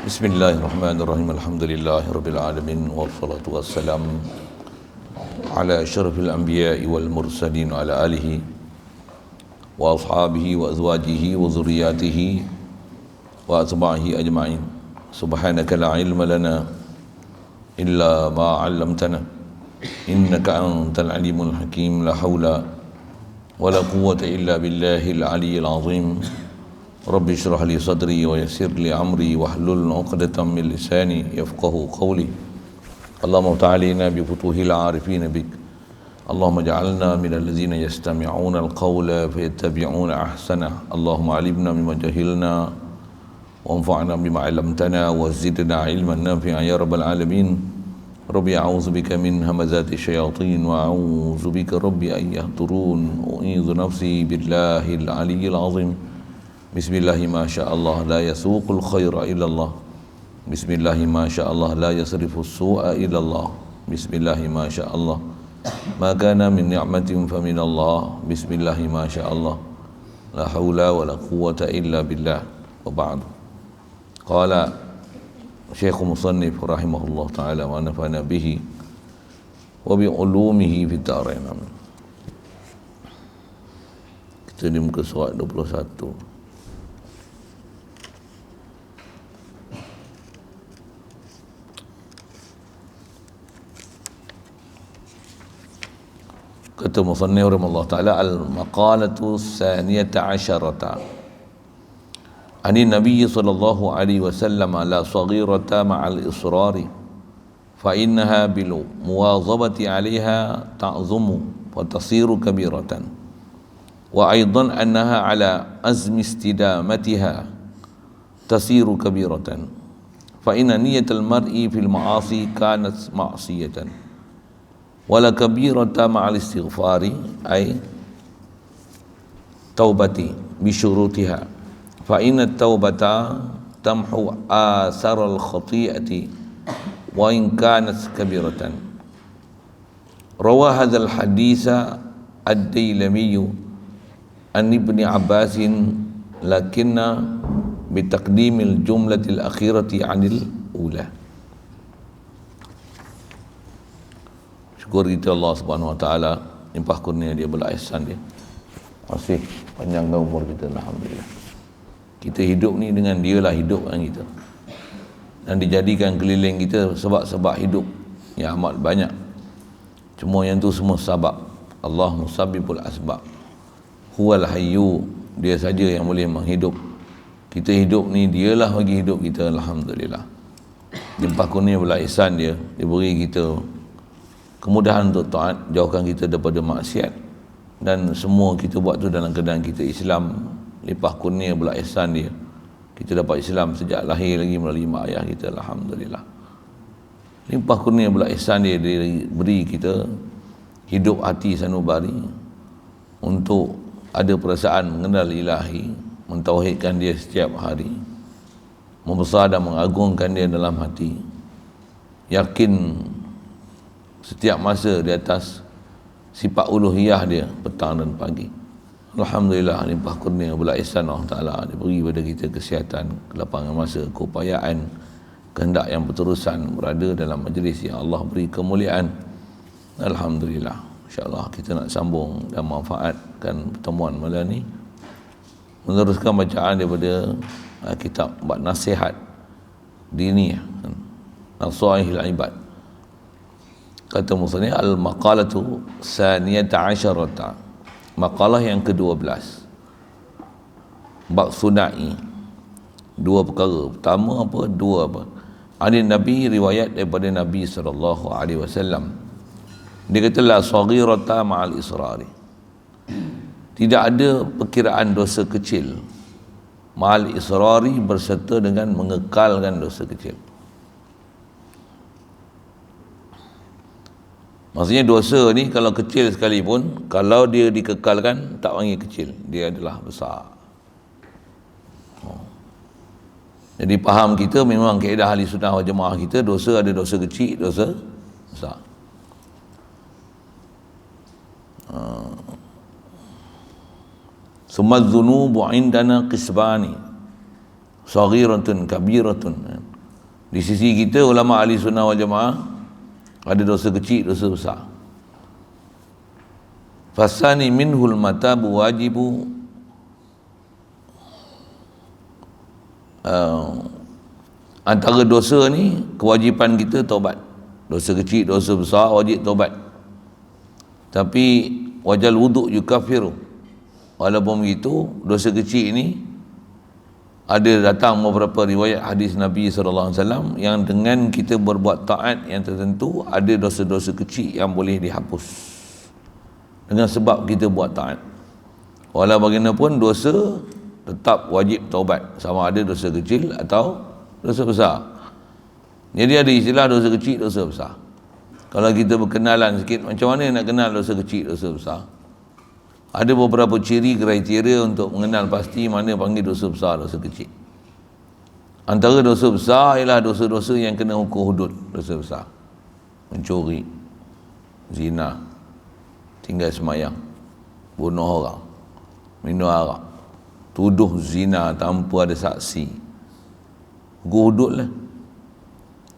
Bismillahirrahmanirrahim. Alhamdulillahirabbil alamin wassalatu wassalamu ala asyrafil anbiya'i wal mursalin wa ala alihi wa ashabihi wa azwajihi wa dzurriyyatihi wa atba'ihi ajma'in. Subhanaka la ilma lana illa ma 'allamtana innaka antal alimul hakim. La haula wa la quwwata illa billahil aliyyil azim. Rabbi syrah li sadri wa yassir li amri wahlul 'uqdatam min lisani yafqahu qawli. Allahumma ta'alina bi futuhil 'arifin bik. Allahumma ja'alna minal ladzina yastami'una al-qawla fayattabi'una ahsana. Allahumma 'allimna mimma jahilna wanfa'na bima 'allamtana wa zidna 'ilman nafi'an ya rabbal alamin. Rabbi a'udzu bika min hamazati syayatin wa a'udzu bika rabbi an yahdurun. U'idzu nafsi billahil 'aliyyil 'azim. Bismillahi ma sya'allah la yasuqul khaira illallah. Bismillahi ma sya'allah la yasrifus su'a illallah. Bismillahi ma sya'allah ma kana min ni'matin fa min Allah. Bismillahi ma sya'allah la haula wa la quwwata illa billah. Wa ba'd. Qala Syekh Musannif rahimahullah ta'ala wa nafa'ana bihi wa bi ulumihi fid dharain. Kita di muka surat 21. Kata musannif rahimahullah ta'ala, al-maqalatu tsaniyata asyarata ani Nabi sallallahu alaihi wasallam la saghirata ma'al israri fa innaha bil muwazabati 'alaiha ta'zumu wa tasiru kabiratan wa aidan annaha 'ala azmi istidamatiha tasiru kabiratan fa inna niyatal mar'i fil ma'asi kanat ma'siyatan wala kabirata ma'al istighfari ay taubati bisyurutiha fa inna taubata tamhu asaral khati'ati wa in kanat kabiratan. Rawa hadzal haditha ad-Dailami an Ibni Abbasin lakinna bitaqdimil jumlatil akhirati 'anil ula. Syukur kita Allah Subhanahu wa taala, limpah kurnia dia, belas ihsan dia. Masih panjangkan umur kita, alhamdulillah. Kita hidup ni dengan dialah hidup kan kita. Dan dijadikan keliling kita sebab-sebab hidup yang amat banyak. Cuma yang tu semua sebab. Allah musabbibul asbab. Huwal hayyu, dia saja yang boleh menghidup. Kita hidup ni dialah bagi hidup kita, alhamdulillah. Limpah kurnia belas ihsan dia, dia beri kita kemudahan untuk taat, jauhkan kita daripada maksiat, dan semua kita buat tu dalam keadaan kita Islam. Limpah kurnia belas ihsan dia, kita dapat Islam sejak lahir lagi melalui mak ayah kita, alhamdulillah. Limpah kurnia belas ihsan dia, dia beri kita hidup hati sanubari untuk ada perasaan mengenal ilahi, mentauhidkan dia setiap hari, membesar dan mengagungkan dia dalam hati, yakin setiap masa di atas sifat uluhiyah dia petang dan pagi. Alhamdulillah, limpah kurnia belas ihsan Allah Ta'ala, dia beri pada kita kesihatan, kelapangan masa, keupayaan, kehendak yang berterusan berada dalam majlis yang Allah beri kemuliaan. Alhamdulillah. InsyaAllah kita nak sambung dan manfaatkan pertemuan malam ni, meneruskan bacaan daripada kitab bab nasihat diniyah, Nasaihil Ibad. Kata musannif, al-maqalatu tsaniyata asyarata, maqalah yang ke-12, bab sunai, dua perkara. Pertama apa? Dua apa? Ada Nabi, riwayat daripada Nabi sallallahu alaihi wasallam. Dia kata la saghirata ma'al israri. Tidak ada perkiraan dosa kecil ma'al israri, berserta dengan mengekalkan dosa kecil. Maksudnya dosa ni kalau kecil sekalipun, kalau dia dikekalkan, tak panggil kecil, dia adalah besar. Jadi faham kita memang kaedah ahli sunnah wal jamaah kita, dosa ada dosa kecil, dosa besar. Summa dzunubu indana qisbani, saghiratun kabiratun. Di sisi kita ulama ahli sunnah wal jamaah ada dosa kecil, dosa besar. Fasani minhul matabu wajibu antara dosa ni kewajipan kita taubat. Dosa kecil, dosa besar wajib taubat. Tapi wajal wuduk yukafiru. Walaupun begitu, dosa kecil ini ada datang beberapa riwayat hadis Nabi SAW yang dengan kita berbuat taat yang tertentu, ada dosa-dosa kecil yang boleh dihapus dengan sebab kita buat taat. Walau bagaimanapun dosa tetap wajib taubat, sama ada dosa kecil atau dosa besar. Jadi ada istilah dosa kecil, dosa besar. Kalau kita berkenalan sikit, macam mana nak kenal dosa kecil, dosa besar? Ada beberapa ciri kriteria untuk mengenal pasti mana panggil dosa besar, dosa kecil. Antara dosa besar ialah dosa-dosa yang kena hukum hudud, dosa besar. Mencuri, zina, tinggal semayang, bunuh orang, minum arak, tuduh zina tanpa ada saksi. Hukum hudud lah.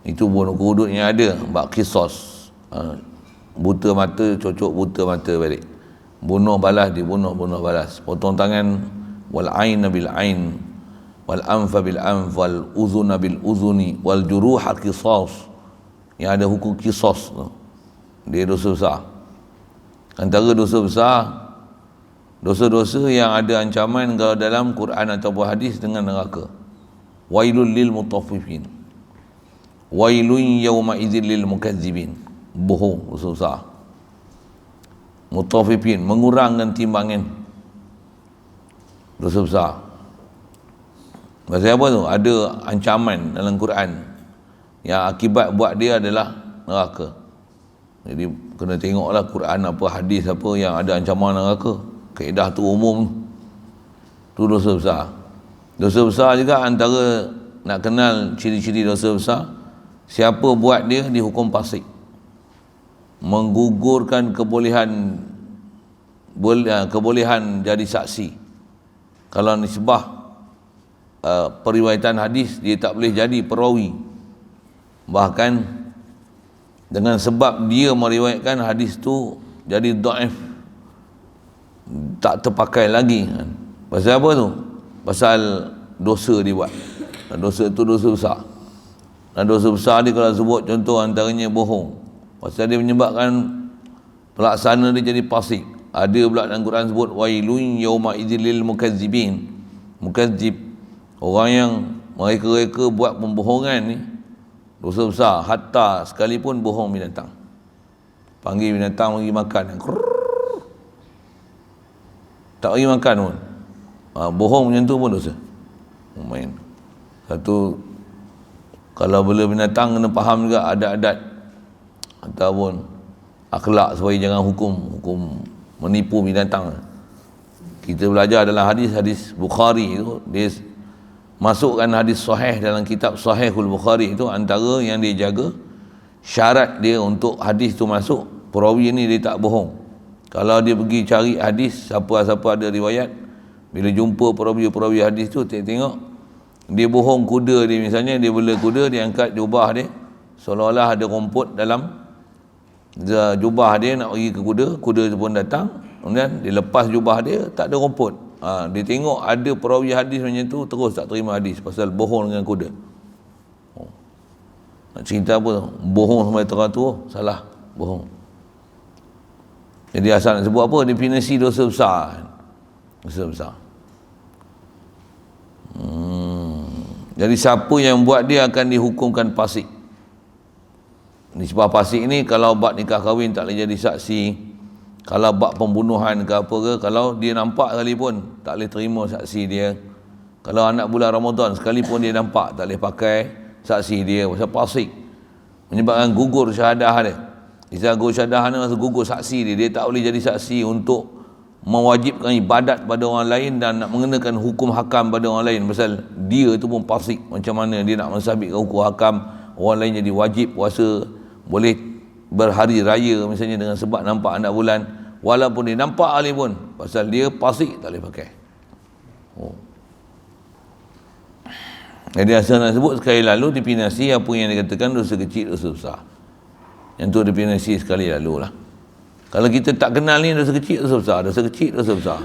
Itu bunuh hukum hudud yang ada, bak kisos. Buta mata, cocok buta mata balik. Bunuh balas, dibunuh, bunuh balas. Potong tangan, wal aina bil ain, wal anfa bil anf, wal uzuna bil uzuni, wal juruha qisas. Yang ada hukum qisas tu. Dia dosa besar. Antara dosa besar, dosa-dosa yang ada ancaman kalau dalam Quran atau hadis dengan neraka. Wailul lil mutaffifin. Wailun yawma idzil lil mukazzibin. Bohong, dosa besar. Mutaffifin, mengurangkan timbangan, dosa besar. Pasal apa tu? Ada ancaman dalam Quran yang akibat buat dia adalah neraka. Jadi kena tengoklah Quran apa, hadis apa yang ada ancaman neraka. Kaedah tu umum, tu dosa besar. Dosa besar juga antara nak kenal ciri-ciri dosa besar, siapa buat dia dihukum fasik, menggugurkan kebolehan jadi saksi. Kalau nisbah periwayatan hadis, dia tak boleh jadi perawi. Bahkan dengan sebab dia meriwayatkan hadis tu jadi dhaif, tak terpakai lagi. Pasal apa tu? Pasal dosa dia buat. Dosa tu dosa besar. Dan dosa besar dia kalau sebut contoh antaranya bohong. Pasal dia menyebabkan pelaksana dia jadi fasik. Ada pula dalam Quran sebut wailun yauma idzil lil mukazzibin. Mukazzib, orang yang mereka buat pembohongan ni, dosa besar. Hatta sekalipun bohong binatang. Panggil binatang bagi makan, tak bagi makan pun. Bohong macam tu pun dosa. Main. Satu, kalau bela binatang kena faham juga ada adat ataupun akhlak supaya jangan hukum menipu binatang. Kita belajar dalam hadis Bukhari itu, dia masukkan hadis sahih dalam kitab Sahihul Bukhari itu, antara yang dia jaga syarat dia untuk hadis tu masuk, perawi ni dia tak bohong. Kalau dia pergi cari hadis, siapa-siapa ada riwayat, bila jumpa perawi hadis tu, tengok dia bohong kuda dia, misalnya dia bela kuda, dia angkat jubah dia seolah-olah ada rumput dalam jubah dia, nak pergi ke kuda tu pun datang, kemudian dia lepas jubah dia, tak ada rumput. Dia tengok ada perawi hadis macam tu, terus tak terima hadis pasal bohong dengan kuda. Nak cerita apa? Bohong sampai teratur, salah, bohong. Jadi asal nak sebut apa? Definisi dosa besar. Dosa besar. Jadi siapa yang buat dia akan dihukumkan fasik. Nisbah fasik ni kalau bab nikah kahwin tak boleh jadi saksi. Kalau bab pembunuhan ke apa ke, kalau dia nampak sekalipun tak boleh terima saksi dia. Kalau anak bulan Ramadan sekalipun dia nampak tak boleh pakai saksi dia, pasal fasik. Menyebabkan gugur syahadah dia. Istilah gugur syahadah ni maksud gugur saksi dia. Dia tak boleh jadi saksi untuk mewajibkan ibadat pada orang lain dan nak mengenakan hukum hakam pada orang lain, pasal dia tu pun fasik. Macam mana dia nak mensabitkan hukum hakam orang lain jadi wajib puasa, boleh berhari raya misalnya dengan sebab nampak anak bulan, walaupun dia nampak ali pun, pasal dia fasik tak boleh pakai. Jadi asal nak sebut sekali lalu definisi apa yang dikatakan dosa kecil, dosa besar. Yang tu definisi sekali lalu lah. Kalau kita tak kenal ni dosa kecil, dosa besar, dosa kecil, dosa besar.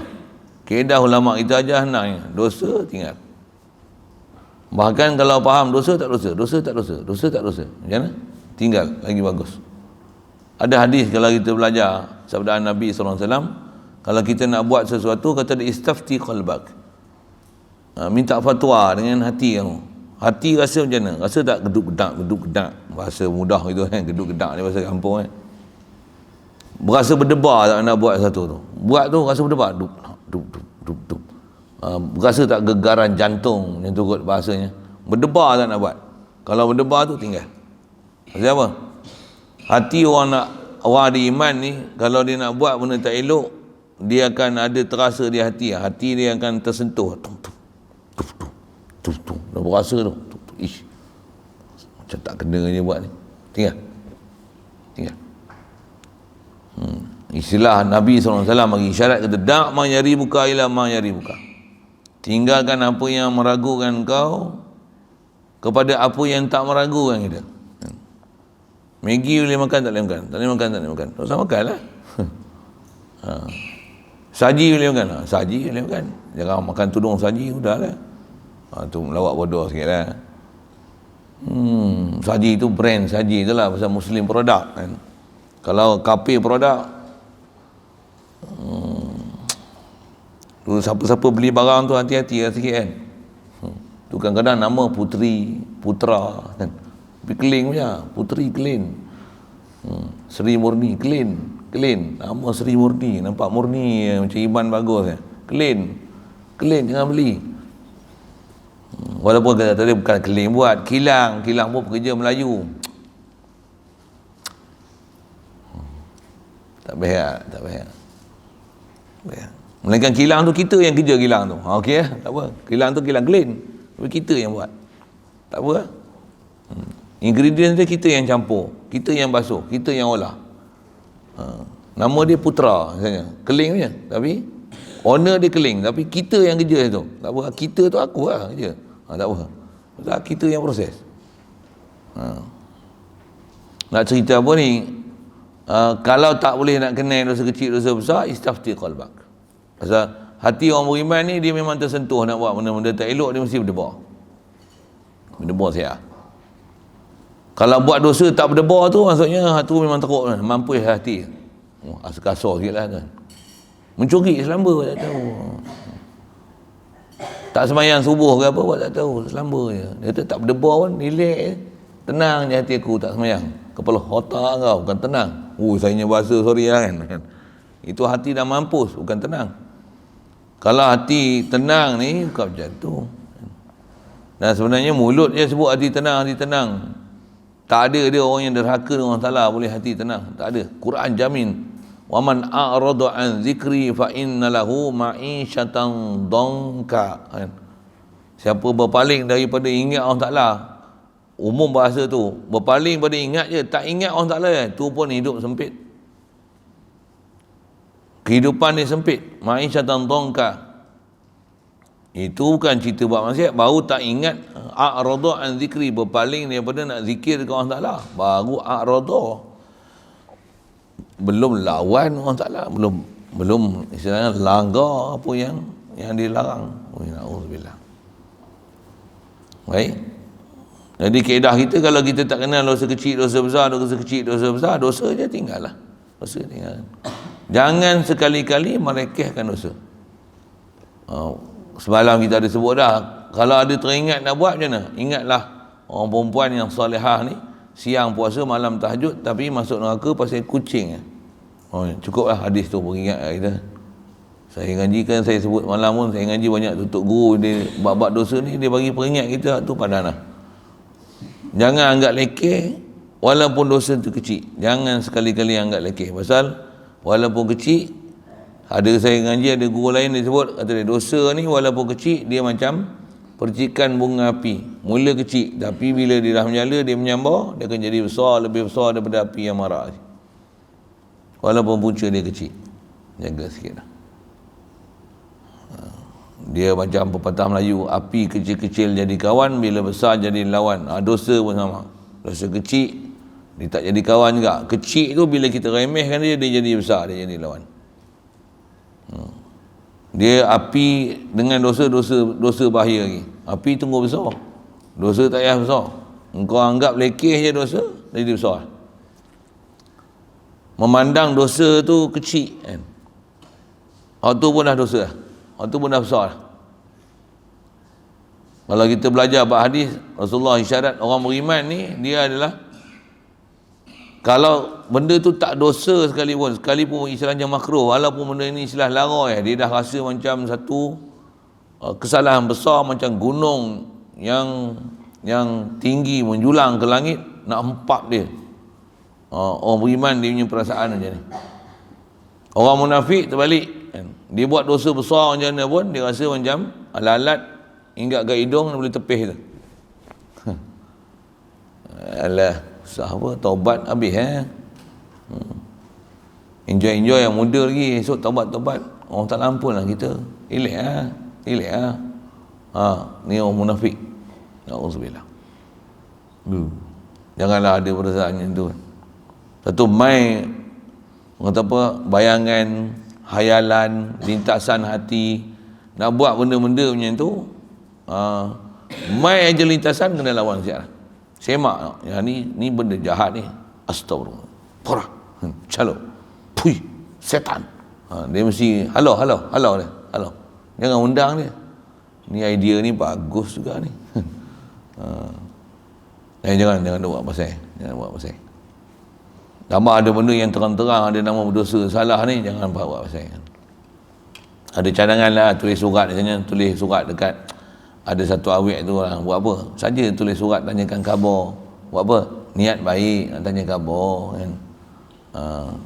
Kaedah ulama kita ajar senang, dosa tinggal. Bahkan kalau faham dosa tak dosa, dosa tak dosa, dosa tak dosa, macam mana? Tinggal lagi bagus. Ada hadis kalau kita belajar sabda Nabi SAW, kalau kita nak buat sesuatu, kata dia istafti qalbak, minta fatwa dengan hati kamu. Hati rasa macam mana? Rasa tak geduk-gedak, bahasa mudah gitu kan, geduk-gedak ni bahasa kampung kan. Berasa berdebar tak nak buat satu tu. Buat tu rasa berdebar, duk. Berasa tak gegaran jantung yang turut bahasanya. Berdebar tak nak buat. Kalau berdebar tu tinggal. Maksudnya apa? Hati orang ada iman ni, kalau dia nak buat benda tak elok, dia akan ada terasa di hati. Hati dia akan tersentuh. Dah berasa tu. Ish. Macam tak kena je buat ni. Tinggal. Istilah Nabi SAW bagi isyarat, kata da' ma yaribuka ila ma yaribuka. Tinggalkan apa yang meragukan kau kepada apa yang tak meragukan kita. Maggi boleh makan tak boleh makan? Tak boleh makan. Tak usah makan lah. Saji boleh makan? Saji boleh makan. Jangan makan tudung saji, sudah lah. Tu lawak bodoh sikit lah. Saji tu brand saji tu lah, pasal Muslim produk kan. Kalau kafe produk, siapa-siapa beli barang tu hati-hati lah sikit kan. Tu kadang-kadang nama Putri, Putra kan. Tapi clean punya, Putri clean. Sri Murni clean. Nama Sri Murni, nampak murni macam iman bagus kan. Clean, jangan beli. Walaupun kata tadi bukan clean buat, kilang pun pekerja Melayu. Tak payah. Melainkan kilang tu kita yang kerja kilang tu. Okey tak apa. Kilang tu kilang clean. Tapi kita yang buat. Tak apa. Ingredient dia kita yang campur, kita yang basuh, kita yang olah. Nama dia Putra misalnya. Keling punya. Tapi owner dia keling, tapi kita yang kerja tu. Tak apa. Kita tu aku lah kerja. Tak apa. Sebab kita yang proses. Nak cerita apa ni? Kalau tak boleh nak kenal dosa kecil, dosa besar, istafti qalbak. Pasal hati orang beriman ni, dia memang tersentuh nak buat benda-benda tak elok, dia mesti berdebar saya. Kalau buat dosa tak berdebar tu, maksudnya hati memang teruk kan, mampus hati. Kasar sikit lah kan. Mencuri selamba tak tahu. Tak sembahyang subuh ke apa, tak tahu, selamba je. Dia tu tak berdebar pun, relax je. Tenang je hati aku tak sembahyang. Kepala otak kau bukan tenang. Saya punya bahasa sorry lah kan. Itu hati dah mampus, bukan tenang. Kalau hati tenang ni, kau macam tu. Dan sebenarnya mulut je sebut hati tenang. Tak ada dia orang yang derhaka dengan Allah Ta'ala boleh hati tenang. Tak ada. Quran jamin. Waman a'rada an zikri fa inna lahu ma'isyatan dhanka. Siapa berpaling daripada ingat Allah Ta'ala, umum bahasa tu, berpaling pada ingat je, tak ingat Allah Ta'ala, tu pun hidup sempit. Kehidupan dia sempit. Ma'isyatan dhanka. Itu bukan cerita buat maksiat, baru tak ingat. A'rada an zikri, berpaling daripada nak zikir ke Allah Ta'ala, baru a'rada. Belum lawan Allah Ta'ala, belum istilahnya langgar apa yang dilarang. Na'udzubillah. Baik. Jadi kaedah kita, kalau kita tak kenal dosa kecil, dosa besar, dosa je tinggal lah. Dosa tinggal. Jangan sekali-kali merekehkan dosa. Semalam kita ada sebut dah, kalau ada teringat nak buat macam mana? Ingatlah orang perempuan yang salihah ni, siang puasa, malam tahajud, tapi masuk neraka pasal kucing. Cukuplah hadis tu beringat kita. Saya ngaji kan, saya sebut malam pun, saya ngaji banyak tutup guru, dia bab-bab dosa ni, dia bagi peringat kita tu padanlah. Jangan anggap lekeh walaupun dosa tu kecil. Jangan sekali-kali anggap lekeh. Pasal walaupun kecil, ada saya ngaji, ada guru lain dia sebut, kata dia, dosa ni walaupun kecil, dia macam percikan bunga api. Mula kecil, tapi bila dia dah menyala, dia menyambar, dia akan jadi besar, lebih besar daripada api yang marak. Walaupun punca dia kecil, jaga sikit lah. Dia macam pepatah Melayu, api kecil-kecil jadi kawan, bila besar jadi lawan. Dosa pun sama. Dosa kecil dia tak jadi kawan juga. Kecil tu bila kita remehkan dia, dia jadi besar, dia jadi lawan. Dia api dengan dosa bahaya lagi. Api tunggu besar, dosa tak payah besar. Engkau anggap lekeh je dosa, dia jadi besar. Memandang dosa tu kecil kan, tu pun dah dosa, tu pun dah besar. Kalau kita belajar bab hadis, Rasulullah isyarat orang beriman ni, dia adalah, kalau benda tu tak dosa sekalipun istilahnya makruh, walaupun benda ini istilah larang, dia dah rasa macam satu kesalahan besar, macam gunung yang tinggi menjulang ke langit nak hempap dia. Orang beriman dia punya perasaan macam ni. Orang munafik terbalik kan? Dia buat dosa besar macam mana pun dia rasa macam lalat hingga ke hidung boleh tepih tu. Alah, susah apa, taubat habis enjoy yang muda lagi, esok taubat orang tak lampun lah kita. Relax ni orang munafik. Na'udzubillah. Janganlah ada perasaan macam tu. Satu mai kata apa, bayangan, hayalan, lintasan hati nak buat benda-benda macam tu, mai aja lintasan kena lawan siap. Semak yang ni benda jahat ni, astagfirullah, parah, calo, pui, setan. Dia mesti halo dia, jangan undang dia. Ni idea ni bagus juga ni. Jangan buat pasal, tambah ada benda yang terang-terang ada nama berdosa salah ni, jangan buat pasal. Ada cadangan lah, tulis surat dekat ada satu awet tu lah, buat apa saja, tulis surat tanyakan khabar, buat apa, niat baik nak tanya khabar kan.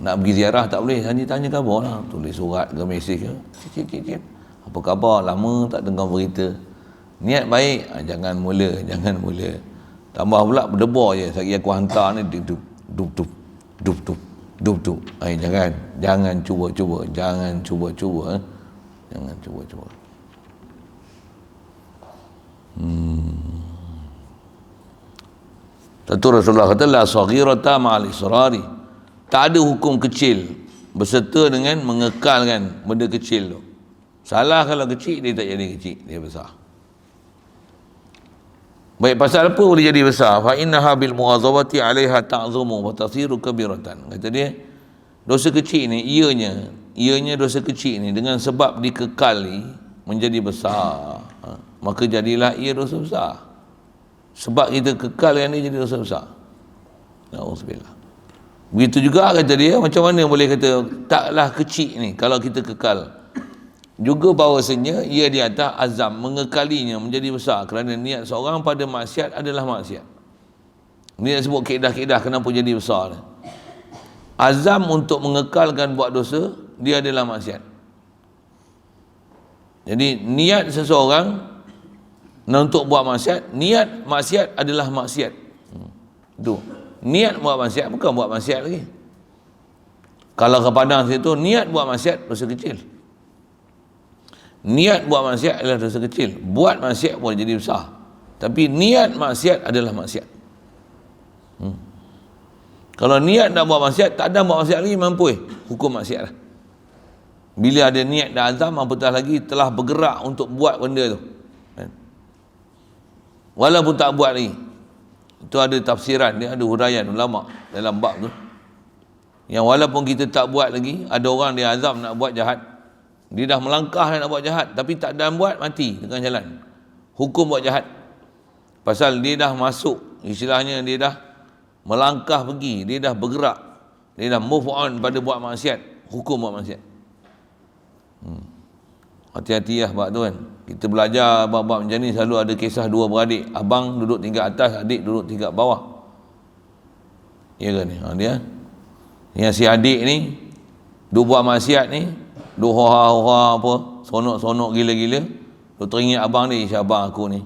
Nak pergi ziarah tak boleh, tanya khabar lah, tulis surat ke mesej ke, cik, apa khabar, lama tak dengar berita, niat baik. Jangan mula tambah pula berdebar je, sagi aku hantar ni dup. Jangan cuba-cuba. Jangan cuba-cuba. Tentu Rasulullah kata la saghirata ma'al israri. Tak ada hukum kecil berserta dengan mengekalkan benda kecil tu. Salah kalau kecil, dia tak jadi kecil, dia besar. Baik, pasal apa boleh jadi besar? Fa innaha bil mughazawati 'alaiha ta'zumu wa tasiru kabiratan. Kata dia, dosa kecil ni ianya dosa kecil ni dengan sebab dikekali menjadi besar. Maka jadilah ia dosa besar. Sebab kita kekalkan dia jadi dosa besar. Na'udzubillah. Begitu juga kata dia, macam mana boleh kata taklah kecil ni kalau kita kekal? Juga bahawasanya ia di atas azam mengekalinya menjadi besar kerana niat seorang pada maksiat adalah maksiat. Ini nak sebut kaedah-kaedah kenapa jadi besar. Azam untuk mengekalkan buat dosa, dia adalah maksiat. Jadi niat seseorang untuk buat maksiat, niat maksiat adalah maksiat. Tu. Niat buat maksiat bukan buat maksiat lagi. Kalau ke Padang situ niat buat maksiat dosa kecil. Niat buat maksiat adalah dosa kecil. Buat maksiat boleh jadi besar. Tapi niat maksiat adalah maksiat. Kalau niat nak buat maksiat, tak ada buat maksiat lagi, mampu hukum maksiat lah. Bila ada niat dan azam, apatah lagi telah bergerak untuk buat benda tu. Walaupun tak buat lagi. Itu ada tafsiran, dia ada huraian ulama dalam bab tu. Yang walaupun kita tak buat lagi, ada orang dia azam nak buat jahat. Dia dah melangkah nak buat jahat, tapi tak dah buat, mati tengah jalan. Hukum buat jahat. Pasal dia dah masuk, istilahnya dia dah melangkah pergi, dia dah bergerak, dia dah move on pada buat maksiat, hukum buat maksiat. Hati-hati lah bab tu kan. Kita belajar bab-bab macam ni selalu ada kisah dua beradik, abang duduk tingkat atas, adik duduk tingkat bawah. Ya ke ni? Dia yang si adik ni duk buat maksiat ni, duk hoha-hoha apa, sonok-sonok gila-gila, duk teringat abang ni, si abang aku ni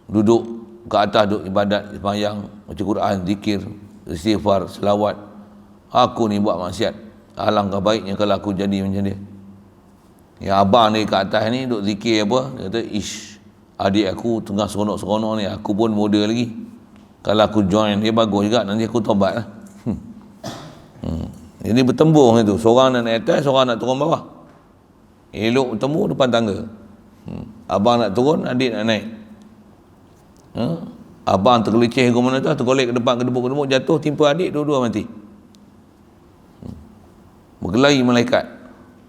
duduk ke atas, duduk ibadat, sembahyang, baca Quran, zikir, istighfar, selawat. Aku ni buat maksiat, alangkah baiknya kalau aku jadi macam dia. Yang abang ni kat atas ni duk zikir apa, dia kata, ish, adik aku tengah seronok-seronok ni, aku pun muda lagi, kalau aku join dia bagus juga, nanti aku taubat lah. Jadi bertembung itu, seorang nak naik atas, seorang nak turun bawah, elok bertemu depan tangga. Abang nak turun, adik nak naik. Abang tergelicih ke mana tu, tergolek ke depan, kedebuk-kedebuk, jatuh, timpa adik, dua-dua mati. Berkelahi malaikat,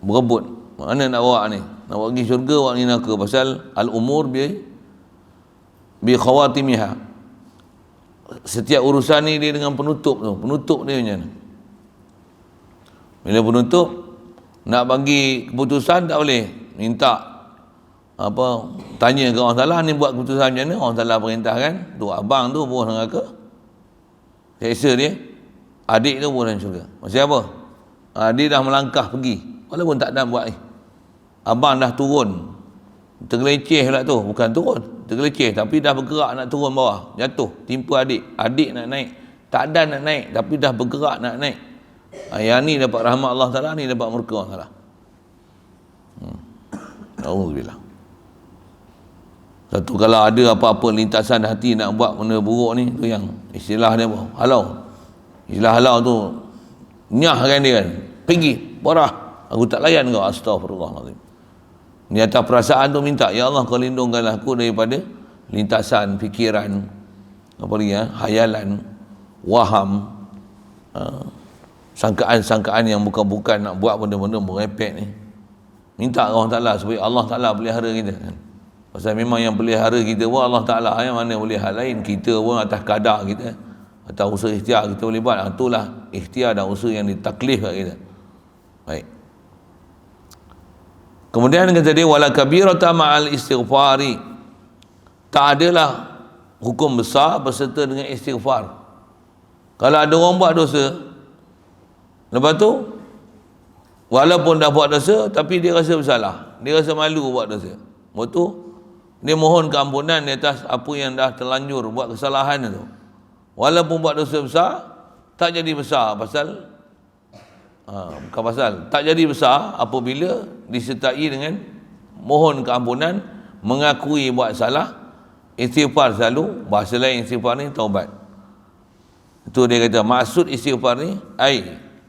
berebut, mana nak bawa ni, nak bawa pergi syurga, bawa ni neraka. Pasal al-umur bi khawatimiha, setiap urusan ni dia dengan penutup tu, penutup dia macam mana. Bila penutup nak bagi keputusan, tak boleh minta apa, tanya ke orang salah ni buat keputusan macam mana, orang salah perintahkan tu, abang tu buah neraka, seksa dia, adik tu buah dalam syurga. Maksud apa? Dia dah melangkah pergi, walaupun tak ada buat ni. Abang dah turun, tergeleceh pula tu, bukan turun, tergeleceh, tapi dah bergerak nak turun bawah, jatuh, timpa adik, adik nak naik, tak ada nak naik, tapi dah bergerak nak naik. Yang ni dapat rahmat Allah Ta'ala, ni dapat murka Allah Ta'ala. Alhamdulillah. Satu, kalau ada apa-apa lintasan hati nak buat benda buruk ni, tu yang istilah dia apa? Halau. Istilah halau tu, nyahkan dia kan, pergi, borah, aku tak layan kau, astagfirullahaladzim. Ni atas perasaan tu minta, ya Allah, kau lindungkanlah aku daripada lintasan fikiran, apa lagi ya, hayalan, waham, sangkaan-sangkaan yang bukan-bukan nak buat benda-benda merepek ni. Minta Allah Ta'ala supaya Allah Ta'ala pelihara kita kan. Pasal memang yang pelihara kita pun Allah Ta'ala, yang mana boleh hal lain, kita pun atas kadar kita, atas usaha ikhtiar kita boleh buat. Itulah ikhtiar dan usaha yang ditaklif kat kita. Baik. Kemudian kata dia, wala kabirata ma'al istighfari, tak adalah hukum besar berserta dengan istighfar. Kalau ada orang buat dosa, lepas tu walaupun dah buat dosa, tapi dia rasa bersalah, dia rasa malu buat dosa, lepas tu dia mohon keampunan di atas apa yang dah terlanjur buat kesalahan itu. Walaupun buat dosa besar, tak jadi besar. Pasal bukan pasal, tak jadi besar apabila disertai dengan mohon keampunan, mengakui buat salah, istighfar selalu. Bahasa lain istighfar ni taubat. Itu dia kata maksud istighfar ni,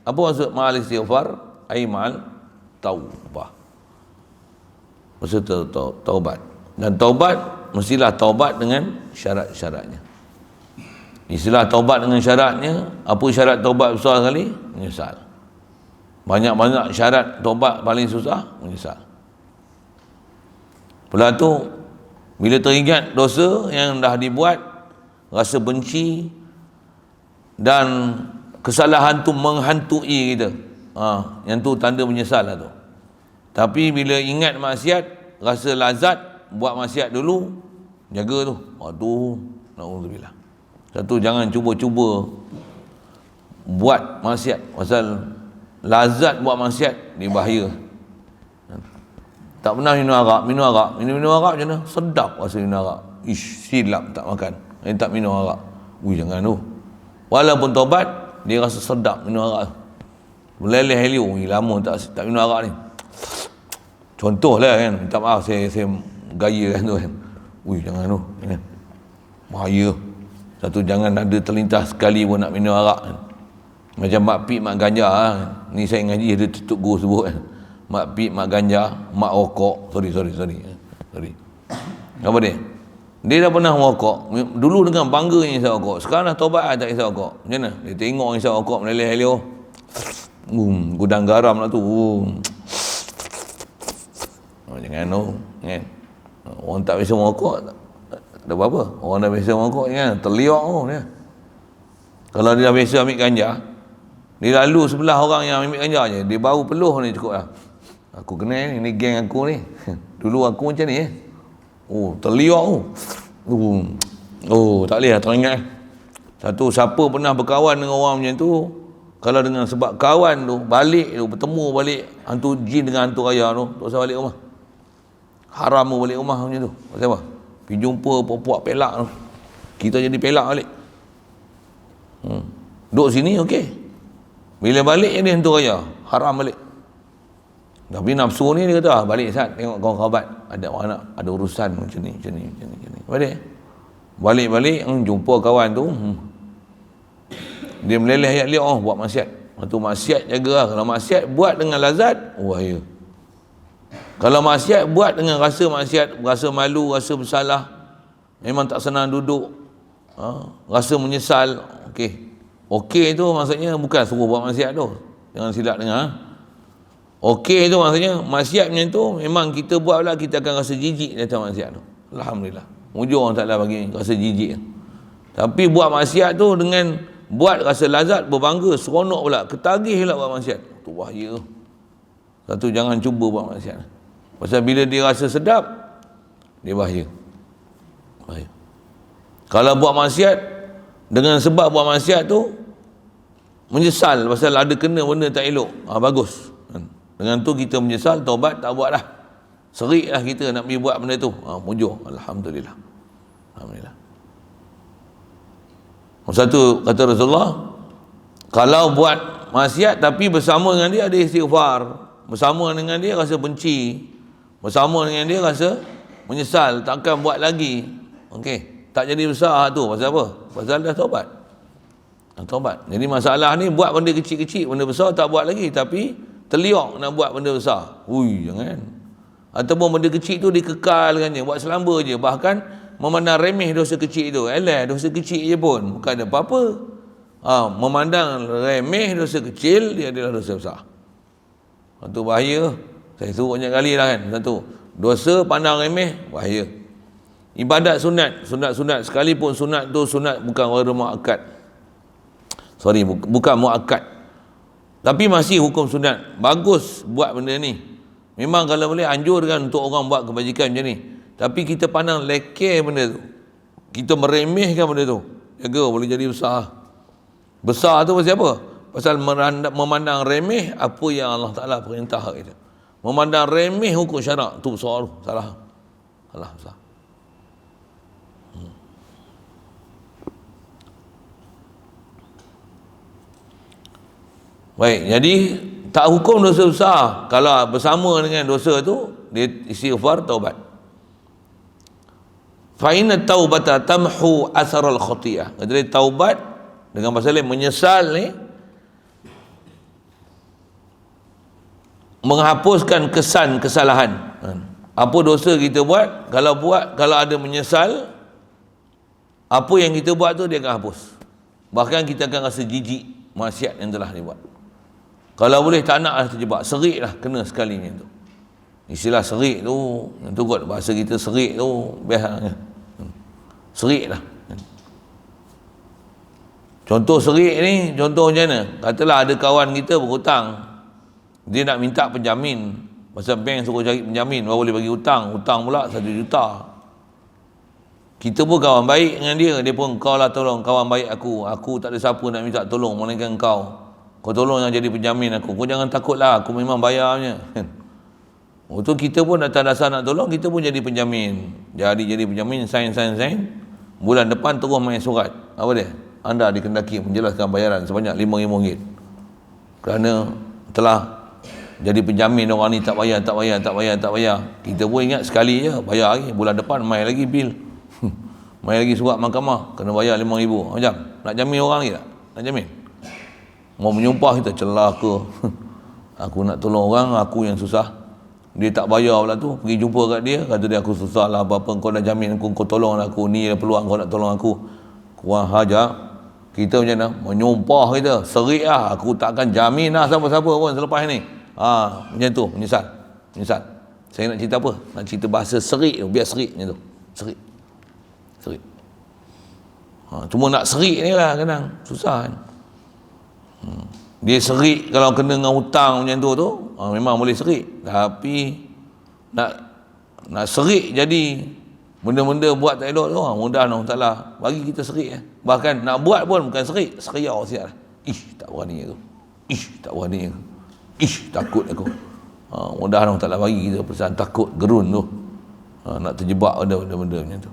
apa maksud ma'al istighfar? Ma'al taubah, maksud taubat. Dan taubat mestilah taubat dengan syarat-syaratnya. Istilah taubat dengan syaratnya, apa syarat taubat besar sekali? Menyesal. Banyak-banyak syarat taubat paling susah, menyesal. Pula tu, bila teringat dosa yang dah dibuat, rasa benci dan kesalahan tu menghantui kita, yang tu tanda menyesal lah tu. Tapi bila ingat maksiat, rasa lazat, buat maksiat dulu, jaga tu. Aduh, na'udzubillah. Satu, jangan cuba-cuba buat maksiat, pasal lazat buat maksiat dia bahaya. Tak pernah minum arak, minum arak macam mana? Sedap rasa minum arak. Ish, silap tak makan, tak minum arak. Jangan tu. Walaupun taubat, dia rasa sedap minum arak. Meleleh helio, lama tak minum arak ni. Contohlah kan, minta maaf saya gaya kan tu kan. Jangan tu, jangan. Bahaya. Satu, jangan ada terlintas sekali pun nak minum arak kan. Macam mak pik, mak ganja kan. Ni saya ngaji ada tutup guru sebut kan. Mak pik, mak ganja, mak rokok. Sorry. Apa dia? Dia dah pernah merokok. Dulu dengan bangganya isap rokok. Sekarang dah taubat tak isap rokok. Macam mana? Dia tengok isap rokok meleleh helio. Gudang garam lah tu. Jangan tu. Kan? Orang tak biasa merokok, tak ada apa-apa. Orang dah biasa merokok, kan? Terliok tu dia. Kalau dia dah biasa ambil ganja, dia lalu sebelah orang yang ambil ganja je, dia bau peluh ni cukup lah. Aku kenal ni geng aku ni. Dulu aku macam ni terliok tu. Tak boleh lah, teringat. Satu, siapa pernah berkawan dengan orang macam tu, kalau dengan sebab kawan tu, balik tu, bertemu balik hantu jin dengan hantu raya tu, tak usah balik rumah. Haram balik rumah macam tu. Pasal apa? Pergi jumpa puak-puak pelak tu, kita jadi pelak balik. Duduk sini okey, bila balik jadi hantu raya, haram balik. Tapi nafsu ni dia kata, balik Ustaz, tengok kawan khabat, ada orang nak, ada urusan macam ni. Balik, jumpa kawan tu, dia meleleh ayat dia, buat maksiat. Lepas tu maksiat jaga lah. Kalau maksiat buat dengan lazat, ya. Kalau maksiat buat dengan rasa maksiat, rasa malu, rasa bersalah, memang tak senang duduk, rasa menyesal, okey tu maksudnya bukan suruh buat maksiat tu, jangan silap dengar. Okey tu maksudnya maksiat macam tu memang kita buat pula, kita akan rasa jijik datang maksiat tu. Alhamdulillah, mujur Allah Ta'ala bagi rasa jijik. Tapi buat maksiat tu dengan buat rasa lazat, berbangga, seronok pula, ketagih pula buat maksiat tu, bahaya. Satu, jangan cuba buat maksiat. Pasal bila dia rasa sedap, dia bahaya. Kalau buat maksiat dengan sebab buat maksiat tu menyesal pasal ada kena benda tak elok, bagus. Dengan tu kita menyesal, taubat, tak buat dah. Serik lah kita nak pergi buat benda tu. Mujur. Alhamdulillah. Satu kata Rasulullah, kalau buat maksiat tapi bersama dengan dia ada istighfar, bersama dengan dia rasa benci, bersama dengan dia rasa menyesal, takkan buat lagi. Tak jadi besar tu. Pasal apa? Pasal dah taubat. Jadi masalah ni buat benda kecil-kecil, benda besar tak buat lagi, tapi terliok nak buat benda besar. Jangan. Ataupun benda kecil tu dikekalkannya, buat selamba je, bahkan memandang remeh dosa kecil tu. Dosa kecil je pun bukan ada apa-apa. Memandang remeh dosa kecil, dia adalah dosa besar. Itu bahaya. Saya suruh banyak kali lah kan. Satu, dosa pandang remeh, bahaya. Ibadat sunat sekalipun sunat tu sunat bukan ghairu muakkad. Bukan muakkad. Tapi masih hukum sunat. Bagus buat benda ni. Memang kalau boleh anjurkan untuk orang buat kebajikan macam ni. Tapi kita pandang lekeh benda tu. Kita meremehkan benda tu. Jaga boleh jadi besar. Besar tu pasal apa? Pasal memandang remeh apa yang Allah Ta'ala perintah kita. Memandang remeh hukum syarak tu besar tu. Salah besar. Baik, jadi tak hukum dosa besar. Kalau bersama dengan dosa tu, dia istighfar, taubat. Fa inna taubata tamhu atharal khati'ah. Jadi taubat dengan bahasa lain menyesal ni menghapuskan kesan kesalahan. Apa dosa kita buat, kalau ada menyesal, apa yang kita buat tu dia akan hapus. Bahkan kita akan rasa jijik maksiat yang telah dibuat. Kalau boleh tak naklah terjebak, serik lah kena sekali macam tu. Istilah serik tu, yang tu kot bahasa kita serik tu, biasa. Serik lah. Contoh serik ni, contoh macam mana? Katalah ada kawan kita berhutang, dia nak minta penjamin, pasal bank suruh cari penjamin baru boleh bagi hutang pula 1 juta. Kita pun kawan baik dengan dia pun, kau lah tolong kawan baik aku tak ada siapa nak minta tolong melainkan kau tolong yang jadi penjamin aku, kau jangan takut lah, aku memang bayarnya. Waktu kita pun atas dasar nak tolong, kita pun jadi penjamin, jadi penjamin, sign, bulan depan terus main surat, apa dia? Anda dikendaki menjelaskan bayaran sebanyak RM5,000 kerana telah jadi penjamin orang ni tak bayar. Kita pun ingat sekali je bayar lagi, bulan depan main lagi bil. Main lagi surat mahkamah kena bayar RM5,000. Macam nak jamin orang lagi tak? Nak jamin? Mau menyumpah kita, celaka. Aku nak tolong orang, aku yang susah, dia tak bayar pula tu. Pergi jumpa kat dia, kata dia aku susah lah apa-apa, kau dah jamin aku, kau tolong aku, ni peluang kau nak tolong aku. Kurang hajar. Kita macam mana? Menyumpah kita, serik lah, aku takkan jamin lah siapa-siapa pun selepas ni. Macam tu, menyesal. Saya nak cerita apa? Nak cerita bahasa serik tu, biar serik macam tu. Serik. Cuma nak serik ni lah kadang susah kan. Dia serik kalau kena dengan hutang macam tu memang boleh serik. Tapi nak serik jadi benda-benda buat tak elok tu, mudah Allah Ta'ala bagi kita serik. Bahkan nak buat pun bukan serik, seriau siap lah. Tak berani aku. Takut aku. Mudah Allah Ta'ala bagi kita perasaan takut, gerun tu. Nak terjebak benda-benda macam tu.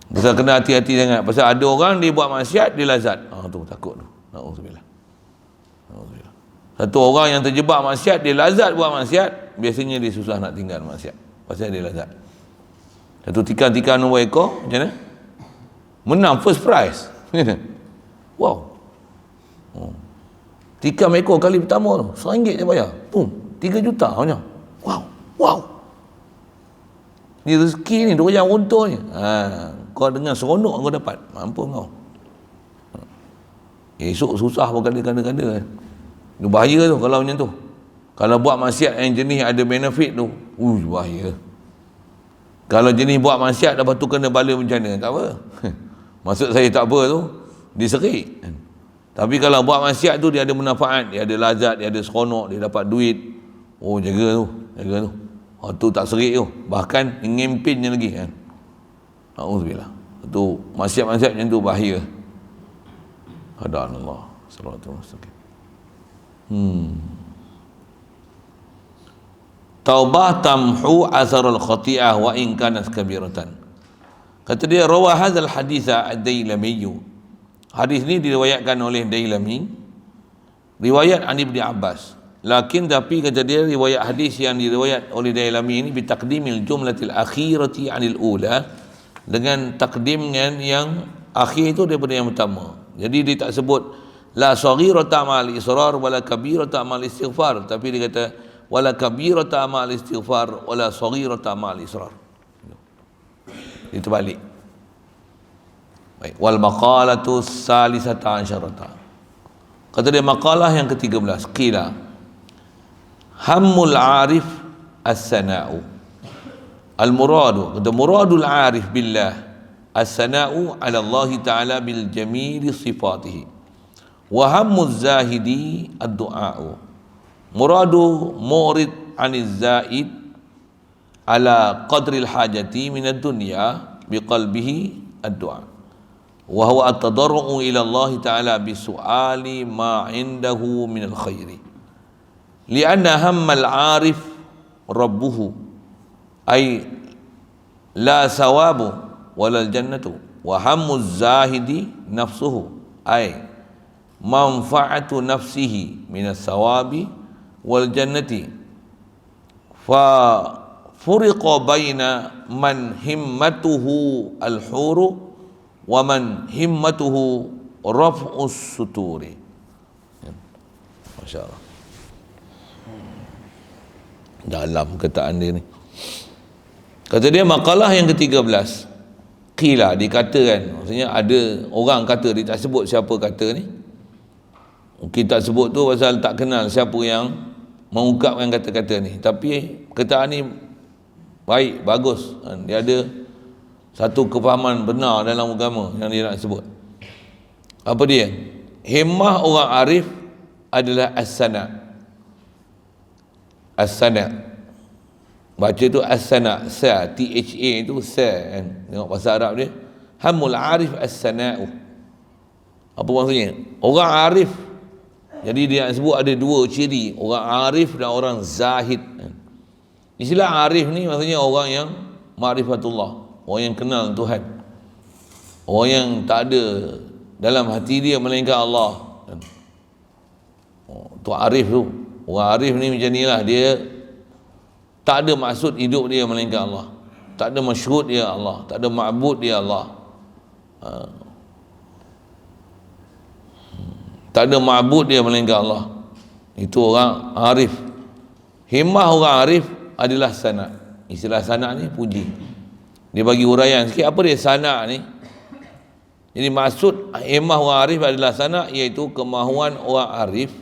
Pasal kena hati-hati sangat. Pasal ada orang dia buat maksiat, dia lazat. Tu takut tu. Na'udzubillah. Satu orang yang terjebak maksiat, dia lazat buat maksiat, biasanya dia susah nak tinggal maksiat pasal dia lazat. Satu tikar-tikar nombor ekor, macam mana? Menang first prize. Wow. Tikar ekor kali pertama tu RM1 je bayar, 3 juta macam. Wow. Ni rezeki ni, dia yang untungnya. Kau dengan seronok kau dapat, mampu kau. Esok susah pun kada-kada. Itu bahaya tu kalau macam tu. Kalau buat maksiat yang jenis ada benefit tu, bahaya. Kalau jenis buat maksiat lepas tu kena bala bencana, tak apa. Maksud saya tak apa tu, diserik. Tapi kalau buat maksiat tu dia ada manfaat, dia ada lazat, dia ada seronok, dia dapat duit. Jaga tu. Tu tak serik tu. Bahkan ngempinnya lagi kan. Auzubillah. Tu maksiat-maksiat macam tu bahaya. Hadanallah. Sallallahu alaihi wasallam. Taubah tamhu asarul khati'ah wa in kanat kabiratan. Kata dia, rawa hadzal haditha ad-Dailami. Hadis ni diriwayatkan oleh Dailami, riwayat an Ibnu Abbas. Tapi kata dia, riwayat hadis yang diriwayat oleh Dailami ini bitaqdimil jumlatil akhirati anil ula, dengan takdimnya yang akhir itu daripada yang pertama. Jadi dia tak sebut la saghirata ma'al israr wala kabirata ma'al istighfar, tapi dia kata wala kabirata ma'al istighfar wala saghirata ma'al israr. Itu balik. Baik, wal maqalatu salisata asyarata. Kata dia maqalah yang ke-13, qila hammul arif as-sana'u. Al-muradu, kata muradul arif billah as-sana'u ala Allah Ta'ala bil jamili sifatihi. Wa hammuz zahidi ad-du'a'u. Muradu murid aniz zaid ala qadril hajati minad dunya biqalbihi ad-du'a. Wa huwa at-tadarru'u ila Allah Ta'ala bisu'ali ma 'indahu minal khairi. Li'anna hammal 'arif rabbuhu ay la sawabu walal jannatu, wa hammuz zahidi nafsuhu ay manfa'atu nafsihi minas sawabi wal jannati. Fa furiqa baina man himmatuhu al-huru wa man himmatuhu raf'us suturi. Masya-Allah. Dalam kataan dia ni. Kata dia makalah yang ke-13. Qila, dikatakan, maksudnya ada orang kata, dia tak sebut siapa kata ni. Mungkin tak sebut tu pasal tak kenal siapa yang mengungkapkan kata-kata ni. Tapi kataan ni baik, bagus. Dia ada satu kefahaman benar dalam agama yang dia nak sebut. Apa dia? Himmah orang arif adalah as-sana'. As-sana'. Baca tu as-sana', sa, T-H-A tu sa kan. Tengok bahasa Arab dia. Hammul arif as-sana'u. Apa maksudnya? Orang arif. Jadi dia nak sebut ada dua ciri, orang arif dan orang zahid. Istilah arif ni maksudnya orang yang ma'rifatullah, orang yang kenal Tuhan, orang yang tak ada dalam hati dia melainkan Allah. Tu arif tu. Orang arif ni macam ni lah, dia tak ada maksud hidup dia melainkan Allah, tak ada masyhud dia Allah, tak ada ma'bud dia Allah, tak ada ma'bud dia melainkan Allah. Itu orang arif. Himmah orang arif adalah sana'. Istilah sana' ni puji. Dia bagi huraian sikit apa dia sana' ni. Jadi maksud himmah orang arif adalah sana', iaitu kemahuan orang arif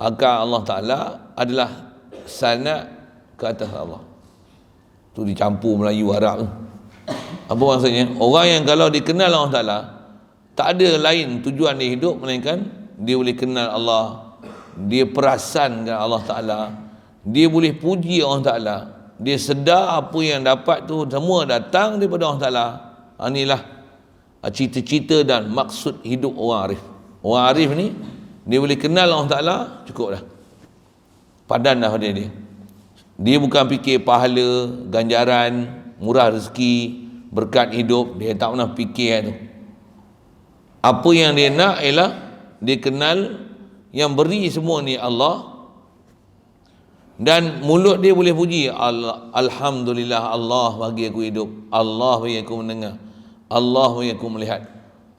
agar Allah Ta'ala adalah sana' ke atas Allah. Tu dicampur Melayu Arab tu. Apa maksudnya? Orang yang kalau dikenal Allah Ta'ala, tak ada lain tujuan dia hidup melainkan dia boleh kenal Allah, dia perasankan Allah Ta'ala, dia boleh puji Allah Ta'ala, dia sedar apa yang dapat tu semua datang daripada Allah Ta'ala. Inilah cita-cita dan maksud hidup orang arif. Orang arif ni dia boleh kenal Allah Ta'ala, cukup dah, padan dah pada dia. Dia bukan fikir pahala, ganjaran, murah rezeki, berkat hidup, dia tak pernah fikir tu. Apa yang dia nak ialah dia kenal Yang beri semua ni Allah, dan mulut dia boleh puji Alhamdulillah, Allah bagi aku hidup, Allah bagi aku mendengar, Allah bagi aku melihat.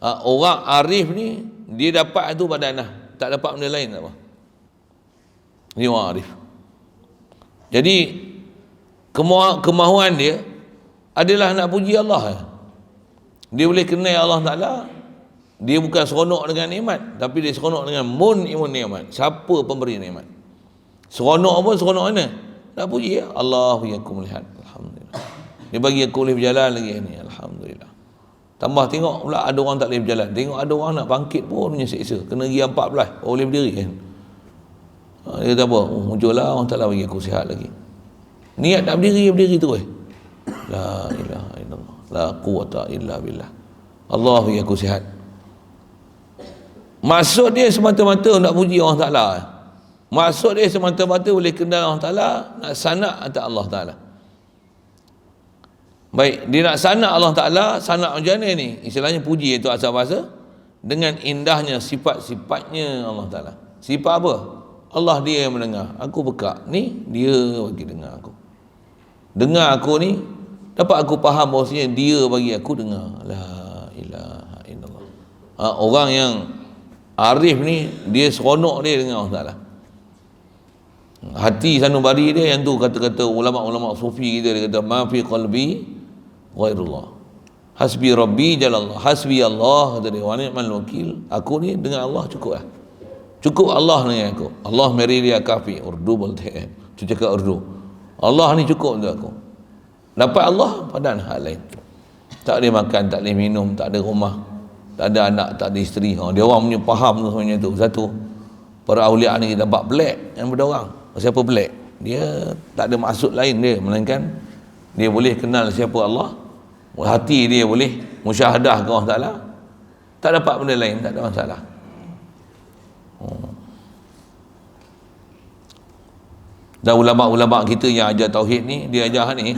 Orang arif ni dia dapat itu badanah, tak dapat benda lain tak apa. Ni orang arif. Jadi kemahuan dia adalah nak puji Allah. Dia boleh kenal Allah Ta'ala. Dia bukan seronok dengan nikmat, tapi dia seronok dengan imun nikmat. Siapa pemberi nikmat? Seronok pun seronok mana? Nak puji ya? Allah bagi aku melihat, Alhamdulillah. Dia bagi aku boleh berjalan lagi ni, Alhamdulillah. Tambah tengok pula ada orang tak boleh berjalan. Tengok ada orang nak bangkit pun punya seksa. Kena gigi 14 baru boleh berdiri kan. Dia kata apa? Muncullah orang Ta'ala bagi aku sihat lagi. Niat nak berdiri terus. La ilaha illallah, la quwata illa billah. Allah bagi aku sihat. Maksud dia semata-mata nak puji Allah Ta'ala. Maksud dia semata-mata boleh kenal Allah Ta'ala, nak sanak atas Allah Ta'ala. Baik, dia nak sanak Allah Ta'ala, sanak macam mana ni? Istilahnya puji itu asal bahasa, dengan indahnya sifat-sifatnya Allah Ta'ala. Sifat apa? Allah dia yang mendengar. Aku bekak ni, dia bagi dengar aku. Dengar aku ni, dapat aku faham bahawasanya dia bagi aku dengar. La ilaha illallah. Orang yang arif ni, dia seronok dia dengan Allah Ta'ala. Hati sanubari dia yang tu kata-kata ulama-ulama sufi kita, dia kata ma fi qalbi ghairullah, hasbi rabbi jalallah, hasbi Allah, kata dia, wa ni'mal wakil. Aku ni dengan Allah cukup lah. Cukup Allah dengan aku. Allah meri dia kafi. Urdu boleh. Tu cakap Urdu. Allah ni cukup untuk aku. Dapat Allah pada hal lain. Tak boleh makan, tak boleh minum, tak ada rumah, tak ada anak, tak ada isteri. Dia orang punya faham tu sebenarnya tu. Satu, para awliya ni kita nampak pelik yang benda orang. Siapa pelik? Dia tak ada maksud lain dia, melainkan dia boleh kenal siapa Allah. Hati dia boleh musyahadah ke Allah Ta'ala. Tak dapat benda lain, tak ada masalah. Dan ulama-ulama kita yang ajar tauhid ni, dia ajar ni,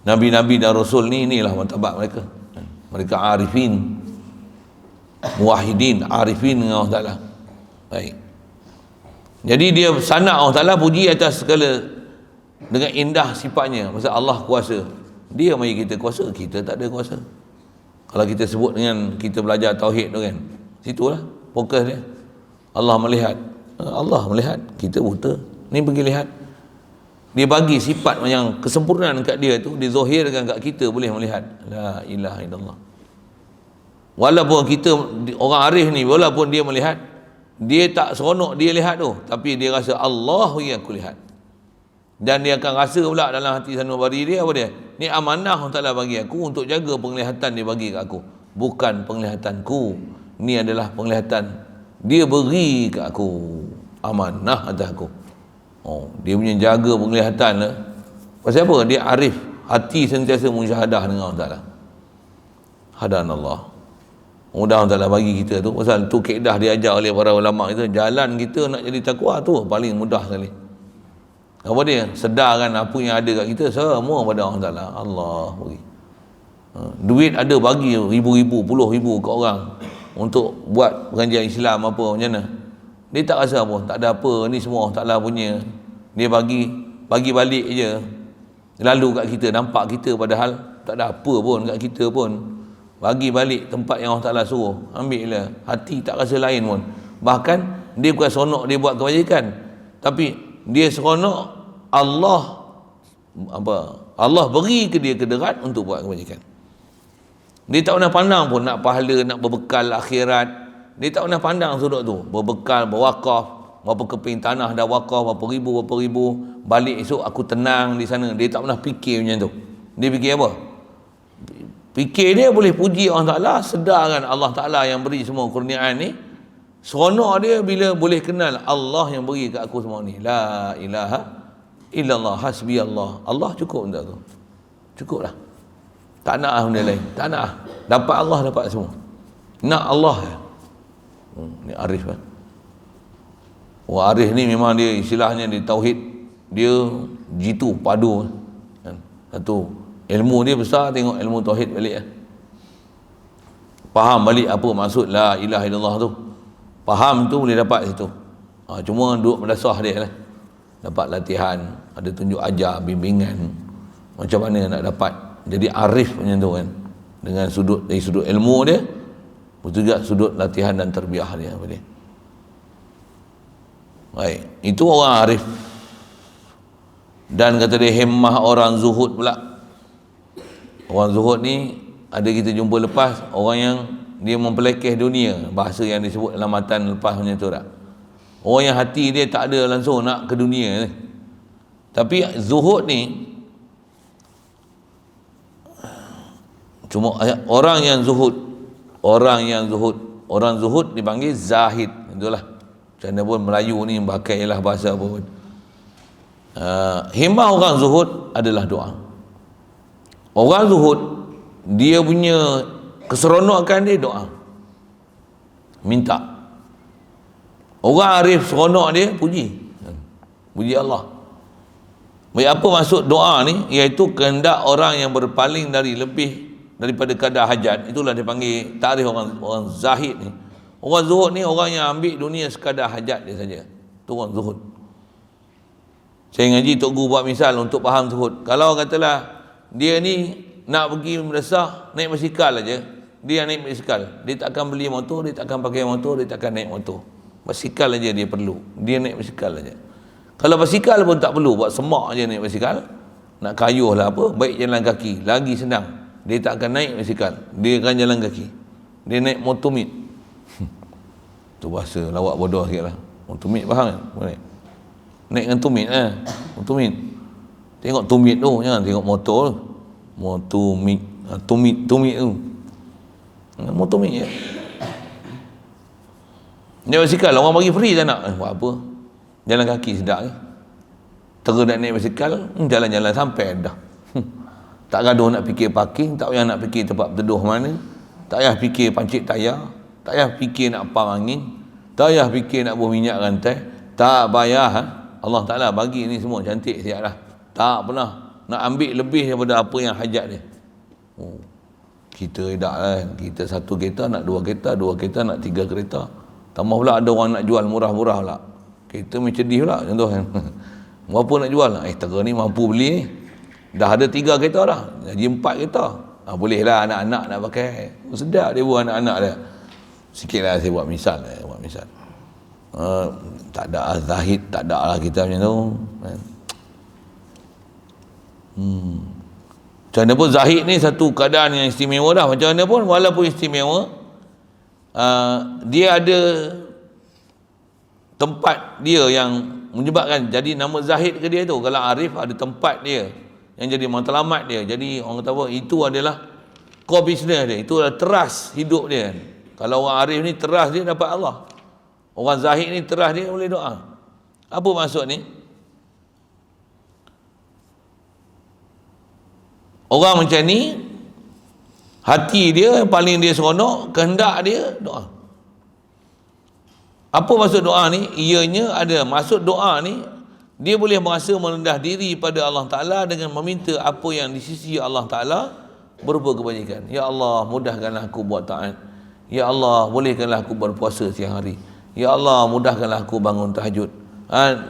Nabi-Nabi dan Rasul ni, inilah martabat mereka. Mereka arifin, muwahidin, arifin dengan Allah Ta'ala. Baik. Jadi dia sanak Allah Ta'ala, puji atas segala dengan indah sifatnya. Maksud Allah kuasa. Dia mari kita kuasa, kita tak ada kuasa. Kalau kita sebut dengan kita belajar tauhid tu kan, situlah fokus dia. Allah melihat. Allah melihat, kita buta. Ni pergi lihat. Dia bagi sifat yang kesempurnaan kat dia tu, dizahirkan kat kita boleh melihat. La ilaha illallah. Walaupun kita orang arif ni, walaupun dia melihat, dia tak seronok dia lihat tu, tapi dia rasa Allah yang aku lihat. Dan dia akan rasa pula dalam hati sanubari dia, apa dia? Ni amanah Allah Ta'ala bagi aku untuk jaga penglihatan dia bagi kat aku. Bukan penglihatanku. Ni adalah penglihatan dia beri kat aku. Amanah atas aku. Dia punya jaga penglihatan lah. Pasal apa? Dia arif. Hati sentiasa musyahadah dengan Allah Ta'ala. Hadanallah. Mudah Allah Ta'ala bagi kita tu. Pasal tu kaedah diajar oleh para ulama kita. Jalan kita nak jadi takwa tu paling mudah sekali. Apa dia? Sedarkan apa yang ada kat kita semua pada Allah Ta'ala. Allah bagi. Duit ada bagi ribu-ribu, puluh ribu ke orang untuk buat pengajian Islam apa macam mana. Dia tak rasa apa, tak ada apa, ni semua Allah Ta'ala punya. Dia bagi balik je. Lalu kat kita, nampak kita padahal tak ada apa pun kat kita pun. Bagi balik tempat yang Allah Ta'ala suruh. Ambil lah. Hati tak rasa lain pun. Bahkan dia bukan seronok dia buat kebajikan, tapi dia seronok Allah beri ke dia kederat untuk buat kebajikan. Dia tak pernah pandang pun nak pahala, nak berbekal akhirat. Dia tak pernah pandang sudut tu. Berbekal, berwakaf, berapa keping tanah dah wakaf, berapa ribu, balik esok aku tenang di sana. Dia tak pernah fikir macam tu. Dia fikir apa? Fikir dia boleh puji Allah Ta'ala, sedarkan Allah Ta'ala yang beri semua kurniaan ni. Seronok dia bila boleh kenal Allah yang beri kat aku semua ni. La ilaha illallah, hasbi Allah. Allah cukup untuk aku. Cukup lah. Tak nak benda lain. Tak nak. Dapat Allah, dapat semua. Nak Allah. Ni arif kan. Arif ni memang dia istilahnya di tauhid, dia jitu, padu kan. Satu, ilmu dia besar, tengok ilmu tauhid balik kan. Faham balik apa maksud la ilaha illallah tu. Faham tu boleh dapat situ. Cuma duduk madrasah dia lah, dapat latihan, ada tunjuk ajar, bimbingan, macam mana nak dapat jadi arif macam tu kan, dengan dari sudut ilmu dia, betul juga sudut latihan dan terbiah dia. Baik, itu orang arif. Dan kata dia himmah orang zuhud pula. Orang zuhud ni ada kita jumpa lepas, orang yang dia mempelekeh dunia, bahasa yang disebut dalam matan lepas macam tu tak. Orang yang hati dia tak ada langsung nak ke dunia ni. Tapi zuhud ni, cuma orang yang zuhud dipanggil zahid. Itulah. Macam mana pun Melayu ni pakailah bahasa apa pun. Himmah orang zuhud adalah doa. Orang zuhud, dia punya keseronokan dia doa, minta. Orang arif seronok dia puji Allah. Baik, apa maksud doa ni? Iaitu kehendak orang yang berpaling dari lebih daripada kadar hajat. Itulah dia panggil tarikh orang zahid ni. Orang zuhud ni orang yang ambil dunia sekadar hajat dia saja. Itu orang zuhud. Saya ngaji Tok Guru buat misal untuk faham zuhud. Kalau katalah dia ni nak pergi madrasah naik basikal aja, dia naik basikal, dia tak akan beli motor, dia tak akan pakai motor, dia tak akan naik motor. Basikal aja dia perlu, dia naik basikal aja. Kalau basikal pun tak perlu, buat semak aja naik basikal, nak kayuh lah apa, baik jalan kaki, lagi senang. Dia tak akan naik basikal, dia akan jalan kaki, dia naik motomit. Tu bahasa lawak bodoh sikit lah. Motomit faham kan? Boleh naik dengan tumit motomit. Tengok tumit tu, jangan tengok motor tu. Motomit, tumit tu motomit je. Naik basikal orang bagi free tak nak, buat apa? Jalan kaki sedap ke? Terus nak naik basikal, jalan-jalan sampai dah. Tak gaduh nak fikir parking, tak payah nak fikir tempat berteduh mana, tak payah fikir pancit tayar, tak payah fikir nak pam angin, tak payah fikir nak buah minyak rantai, tak payah. Allah Ta'ala bagi ni semua cantik siap dah. Tak pernah nak ambil lebih daripada apa yang hajat dia. Kita tak kan, kita satu kereta nak dua kereta nak tiga kereta. Tambah pula ada orang nak jual murah-murah pula. Kita macam sedih pula contoh kan. Berapa nak jual? Tera ni mampu beli ni. Dah ada 3 kereta dah. Jadi 4 kereta. Boleh lah anak-anak nak pakai. Sedap dia buat anak-anak dia. Sikit lah saya buat misal. Tak ada zahid, tak ada lah kita macam tu. Macam mana pun zahid ni satu keadaan yang istimewa dah. Macam mana pun walaupun istimewa, dia ada tempat dia yang menyebabkan jadi nama zahid ke dia tu. Kalau arif ada tempat dia yang jadi matlamat dia. Jadi orang kata apa, itu adalah core business dia, itu adalah teras hidup dia. Kalau orang arif ni teras dia dapat Allah, orang zahid ni teras dia boleh doa. Apa maksud ni? Orang macam ni, hati dia yang paling dia seronok, kehendak dia doa. Apa maksud doa ni? Ianya ada maksud doa ni, dia boleh merasa merendah diri pada Allah Ta'ala dengan meminta apa yang di sisi Allah Ta'ala berupa kebajikan. Ya Allah, mudahkanlah aku buat taat. Ya Allah, bolehkanlah aku berpuasa siang hari. Ya Allah, mudahkanlah aku bangun tahajud.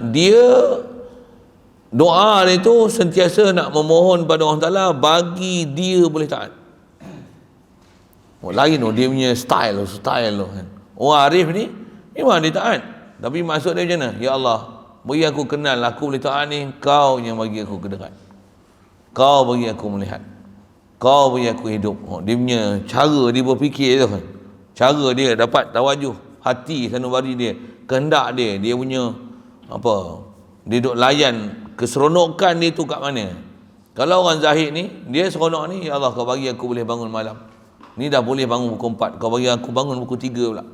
Dia doa dia tu sentiasa nak memohon pada Allah Ta'ala bagi dia boleh taat. Lain tu dia punya style tu kan. Orang arif ni memang dia taat, tapi maksud dia macam mana? Ya Allah, bagi aku kenal aku boleh taat ni, kau yang bagi aku kedekat, kau bagi aku melihat, kau bagi aku hidup. Dia punya cara dia berfikir tu kan, cara dia dapat tawajuh hati sanubari dia, kehendak dia, dia punya apa, dia duk layan keseronokan dia tu kat mana. Kalau orang zahid ni, dia seronok ni, ya Allah kau bagi aku boleh bangun malam ni, dah boleh bangun pukul 4, kau bagi aku bangun pukul 3 pula.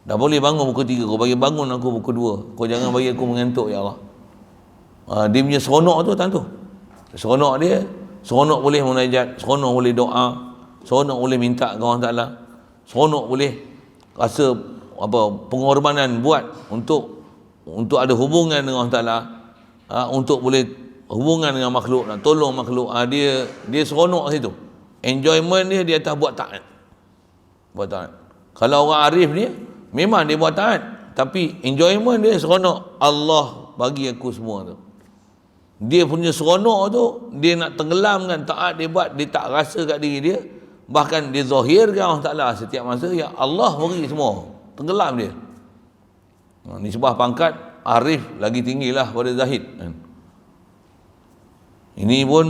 Dah boleh bangun pukul 3, kau bagi bangun aku pukul 2. Kau jangan bagi aku mengantuk ya Allah. Dia punya seronok tu tentu. Seronok dia, seronok boleh munajat, seronok boleh doa, seronok boleh minta ke Allah Ta'ala, seronok boleh rasa apa pengorbanan buat untuk ada hubungan dengan Allah Ta'ala, untuk boleh hubungan dengan makhluk, nak tolong makhluk. Dia seronok situ. Enjoyment dia di atas buat taat. Buat taat. Kalau orang arif ni, Memang dia buat taat, tapi enjoyment dia seronok. Allah bagi aku semua tu. Dia punya seronok tu, dia nak tenggelamkan taat dia buat, dia tak rasa kat diri dia. Bahkan dia zahirkan Allah Ta'ala setiap masa, ya Allah bagi semua. Tenggelam dia. Ni sebuah pangkat arif lagi tinggilah pada zahid. Ini pun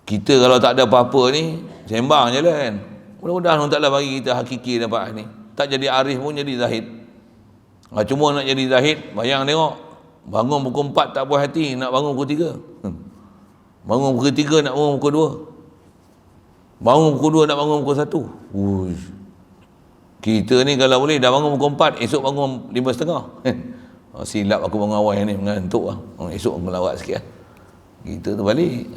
kita kalau tak ada apa-apa ni, sembang je lah kan. Mudah-mudahan Allah Ta'ala bagi kita hakiki dapat ni. Tak jadi arif pun jadi zahid. Cuma nak jadi zahid, bayang tengok. Bangun pukul 4 tak puas hati, nak bangun pukul 3. Bangun pukul 3 nak bangun pukul 2. Bangun pukul 2 nak bangun pukul 1. Uish. Kita ni kalau boleh dah bangun pukul 4, esok bangun 5.30. Silap aku bangun awal ni, mengantuk lah. Esok aku lawat sikit lah. Kita tu balik.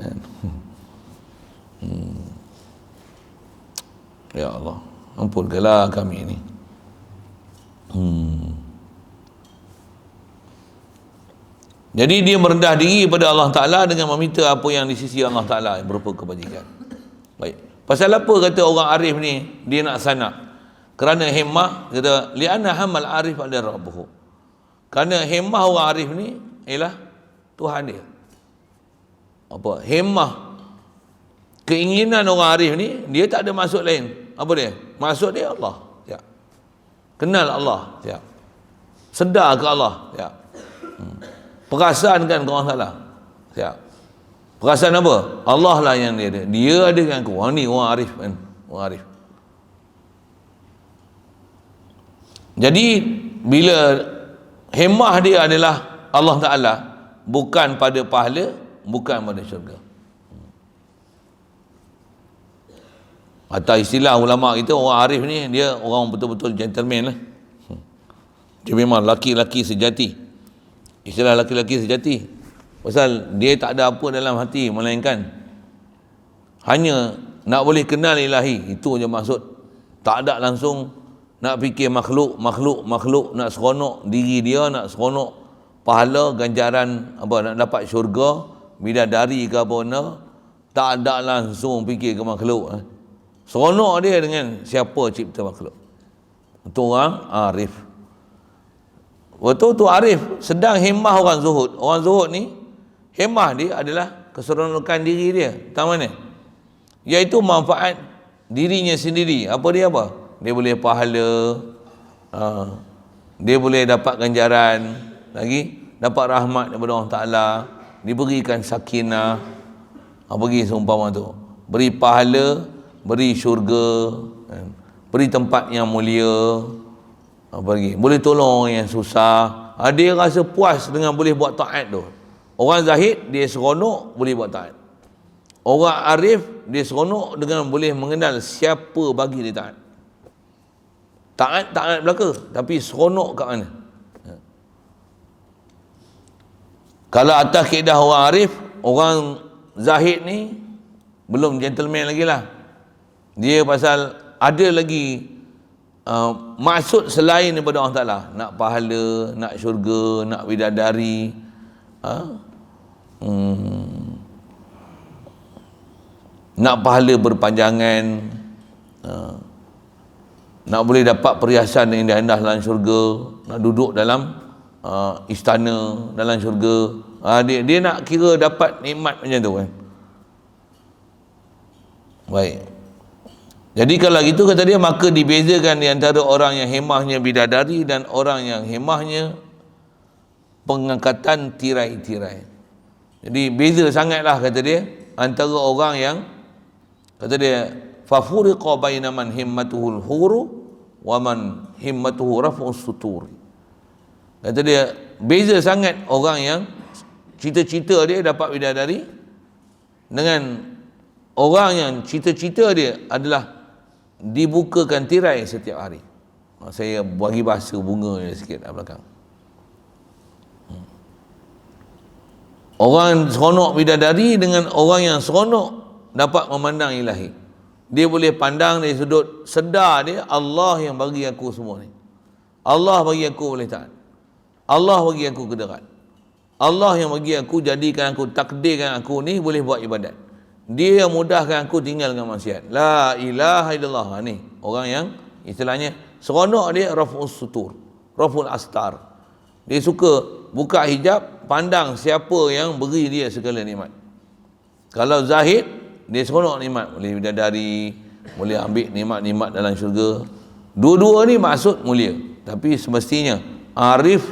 Ya Allah, ampunkanlah kami ni. Jadi dia merendah diri pada Allah Ta'ala dengan meminta apa yang di sisi Allah Ta'ala berupa kebajikan. Baik. Pasal apa kata orang arif ni dia nak sanak? Kerana himmah, kata li'anna hamal arif ala rabbuhu. Kerana himmah orang arif ni ialah Tuhan dia. Apa? Himmah, keinginan orang arif ni, dia tak ada maksud lain. Apa dia? Maksud dia Allah. Ya. Kenal Allah. Ya. Sedar ke Allah. Ya. Perasaan kan ke orang salah. Siap. Perasaan apa? Allah lah yang dia ada. Dia ada dengan aku. Ni orang arif kan. Orang arif. Jadi bila himmah dia adalah Allah Ta'ala, bukan pada pahala, bukan pada syurga. Atau istilah ulama kita, orang arif ni dia orang betul-betul gentleman lah. Dia memang laki-laki sejati. Istilah laki-laki sejati, pasal dia tak ada apa dalam hati melainkan hanya nak boleh kenal ilahi, itu je maksud. Tak ada langsung nak fikir makhluk, nak seronok diri dia, nak seronok pahala, ganjaran apa, nak dapat syurga, bidadari ke apa benda. Tak ada langsung fikir ke makhluk. Seronok dia dengan siapa cipta makhluk. Itu orang arif. Waktu tu arif sedang himmah orang zuhud. Orang zuhud ni himmah dia adalah keseronokan diri dia. Tahu mana? Iaitu manfaat dirinya sendiri. Apa dia apa? Dia boleh pahala, dia boleh dapat ganjaran, lagi dapat rahmat daripada Allah Ta'ala, diberikan sakinah. Bagi seumpama tu, beri pahala, beri syurga, beri tempat yang mulia. Apa lagi? Boleh tolong orang yang susah. Dia rasa puas dengan boleh buat taat tu. Orang zahid dia seronok boleh buat taat. Orang arif dia seronok dengan boleh mengenal siapa bagi dia taat. Taat belaka, tapi seronok kat mana? Kalau atas kaedah orang arif, orang zahid ni belum gentleman lagi lah. Dia pasal ada lagi maksud selain daripada Allah Ta'ala. Nak pahala, nak syurga, nak bidadari, nak pahala berpanjangan, nak boleh dapat perhiasan yang indah-indah dalam syurga, nak duduk dalam istana dalam syurga. Dia nak kira dapat nikmat macam tu kan. Baik. Jadi kalau gitu kata dia, maka dibezakan di antara orang yang hemahnya bidadari dan orang yang hemahnya pengangkatan tirai-tirai. Jadi beza sangatlah kata dia antara orang yang, kata dia, fafuriqa baina man himmatuhul huru wa man himmatuhu raf'us sutur. Kata dia beza sangat orang yang cita-cita dia dapat bidadari dengan orang yang cita-cita dia adalah dibukakan tirai setiap hari. Saya bagi bahasa bunga sikit kat belakang. Orang seronok bidadari dengan orang yang seronok dapat memandang ilahi. Dia boleh pandang dari sudut sedar dia, Allah yang bagi aku semua ni. Allah bagi aku boleh taat. Allah bagi aku kedekat. Allah yang bagi aku, jadikan aku, takdirkan aku ni boleh buat ibadat. Dia yang mudahkan aku tinggal dengan maksiat. La ilaha illallah. Ni orang yang istilahnya seronok dia raf'us sutur, raf'ul astar. Dia suka buka hijab, pandang siapa yang beri dia segala nikmat. Kalau zahid, dia seronok nikmat, boleh bidadari, boleh ambil nikmat-nikmat dalam syurga. Dua-dua ni maksud mulia. Tapi semestinya arif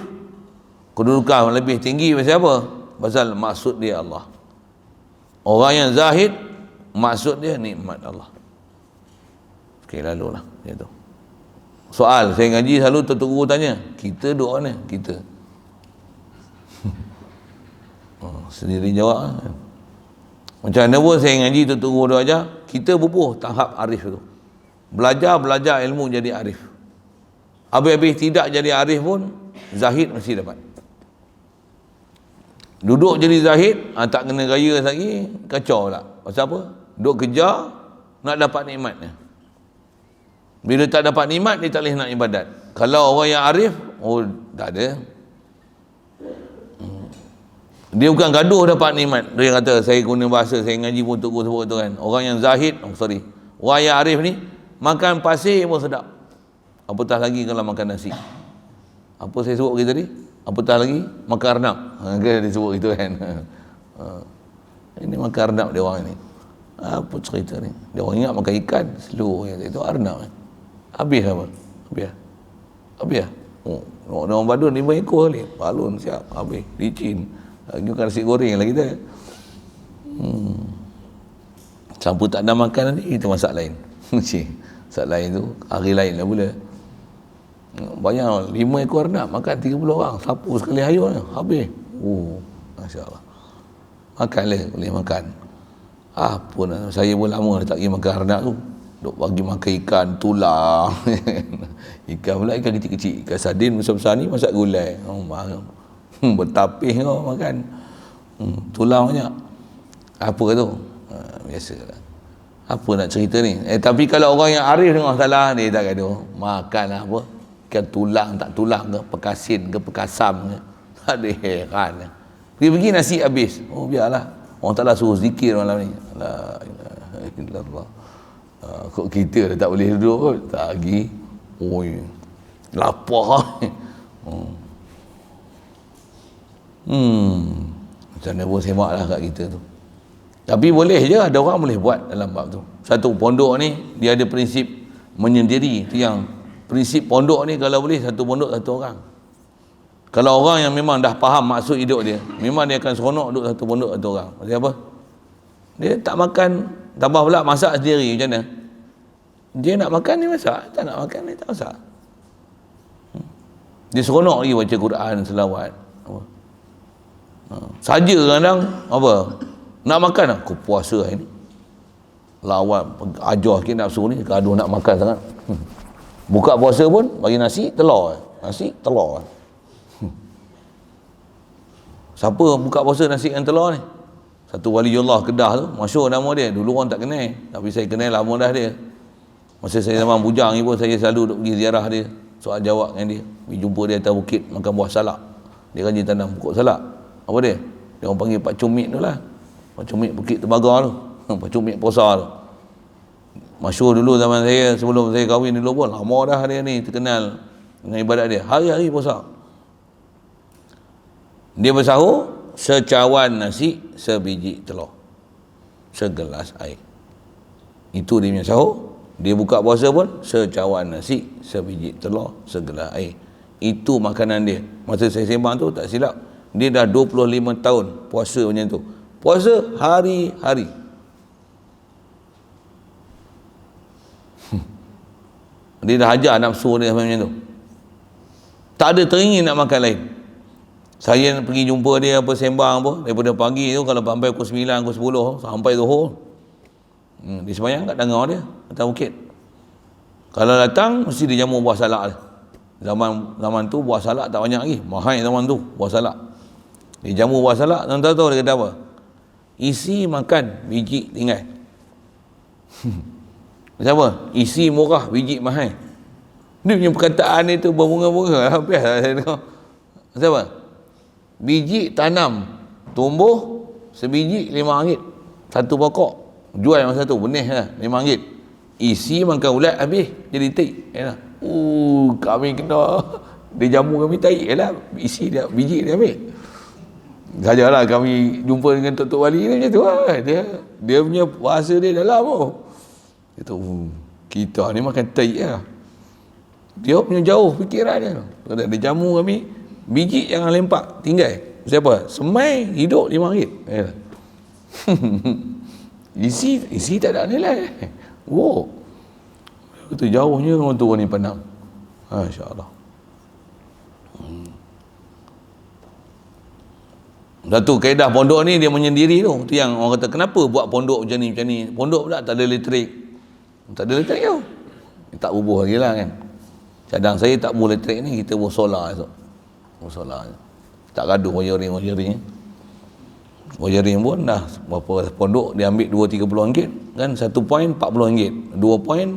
kedudukan lebih tinggi pasal apa? Pasal maksud dia Allah. Orang yang zahid, maksud dia nikmat Allah. Okey, lalulah dia tu. Soal saya ngaji selalu Tuan Guru tanya, kita doa ni, kita sendiri jawab. Macam mana pun saya ngaji Tuan Guru doa aja, kita bubuh tahap arif tu. Belajar ilmu jadi arif. Habis-habis tidak jadi arif pun zahid mesti dapat. Duduk jadi zahid, tak kena gaya lagi, kacau lah. Pasal apa? Duduk kejar nak dapat nikmatnya. Bila tak dapat nikmat, dia tak boleh nak ibadat. Kalau orang yang arif, tak ada. Dia bukan gaduh dapat nikmat. Dia kata, saya guna bahasa, saya ngaji pun untuk sebut tu kan. Orang yang zahid, orang yang arif ni, makan pasir pun sedap. Apatah lagi kalau makan nasi. Apa saya sebut tadi? Apatah lagi makan arnab. Dia sebut gitu kan. Ini makan arnab dia orang ni. Apa cerita ni? Dia orang ingat makan ikan, slow itu arnab. Habis apa? Habis. Orang badun 5 ekor kali. Balun siap, habis. Licin. Lagi bukan nasi goreng lah kita. Sampai tak ada makan nanti, itu masak lain. Masak lain tu, hari lain lah pula. Banyak 5 ekor nak makan 30 orang. Sapu sekali hayun, habis. Masya Allah. Makanlah, boleh makan. Apa nak, saya pun lama tak pergi makan arnab tu. Duk bagi makan ikan, tulang. Ikan pula ikan kecil-kecil. Ikan sardin besar-besar ni masak gulai. Bertapih kau makan. Tulang banyak. Apa tu? Biasalah. Apa nak cerita ni? Tapi kalau orang yang arif dengar salah, dia tak gaduh. Makan lah apa? Ikan tulang, tak tulang ke? Pekasin ke? Pekasam ke? Tak ada heran. Pergi-pergi nasi habis. Biarlah. Orang taklah suruh zikir malam ni. La ilaha illallah. Kok kita dah tak boleh duduk kot. Tak lagi. Lapar. Macam mana pun semak lah kat kita tu. Tapi boleh je, ada orang boleh buat dalam bab tu. Satu pondok ni, dia ada prinsip menyendiri. Itu yang prinsip pondok ni, kalau boleh satu pondok satu orang. Kalau orang yang memang dah faham maksud hidup dia, memang dia akan seronok duduk satu pondok satu orang. Maksudnya apa? Dia tak makan, tambah pula masak sendiri. Macam mana? Dia nak makan, dia masak. Tak nak makan, dia tak masak. Dia seronok lagi baca Quran, selawat. Saja kadang apa? Nak makan lah, aku puasa hari ni. Lawan, ajar sikit nafsu ni, gaduh nak makan sangat. Buka puasa pun, bagi nasi, telur. Nasi, telur. Siapa buka puasa nasi dengan telur ni? Satu waliullah Kedah tu, masyhur nama dia. Dulu orang tak kenal, tapi saya kenal lama dah dia. Masa saya zaman bujang ni pun, saya selalu duk pergi ziarah dia, soal jawab dengan dia. Pergi jumpa dia atas bukit, makan buah salak. Dia rajin tanam pokok salak. Apa dia? Dia orang panggil Pak Cumik tu lah. Pak Cumik Bukit Terbagah tu. Pak Cumik Posa tu. Masyhur dulu zaman saya, sebelum saya kahwin dulu pun, lama dah dia ni terkenal dengan ibadat dia. Hari-hari puasa. Dia bersahur, secawan nasi, sebiji telur. Segelas air. Itu dia punya sahur. Dia buka puasa pun, secawan nasi, sebiji telur, segelas air. Itu makanan dia. Masa saya sembang tu, tak silap, dia dah 25 tahun puasa macam tu. Puasa hari-hari. Dia dah hajar nafsu dia macam tu. Tak ada teringin nak makan lain. Saya pergi jumpa dia apa sembang apa, daripada pagi tu kalau sampai pukul 9, pukul 10 sampai zuhur. Dia sembahyang kat dengar dia atas bukit. Kalau datang mesti dia jamu buah salak dia. Zaman tu buah salak tak banyak lagi. Mahal zaman tu buah salak. Dia jamu buah salak, tuan-tuan tahu dia kata apa? Isi makan, biji tinggal. Macam apa? Isi murah, biji mahal. Dia punya perkataan itu berbunga-bunga. Habis lah saya dengar. Macam apa? Biji tanam, tumbuh, sebiji RM5. Satu pokok. Jual masa tu, benih lah, RM5. Isi makan ulat habis, jadi tik. Kami kena, dia jamu kami tarik lah, isi dia, biji dia ambil. Sajalah kami jumpa dengan Tok Wali ni macam tu lah. Dia punya bahasa dia dalam tu. Dia tahu, kita ni makan tarik lah. Dia punya jauh fikiran dia. Dia jamu kami, biji jangan lempak, tinggal. Siapa? Semai hidup RM5. Isi tak ada nilai. Itu jauhnya orang tua ni pandang. Masya-Allah. Satu kaedah pondok ni dia menyendiri tu. Tu yang orang kata kenapa buat pondok macam ni. Pondok pula tak ada elektrik. Tak ada elektrik tau. Tak bubuh lagi lah kan. Cadang saya tak bubuh elektrik ni, kita bubuh solar esok. Bubuh solar. Tak gaduh wiring. Wiring pun dah berapa pondok dia ambil RM2.30 kan, 1 poin RM40, 2 poin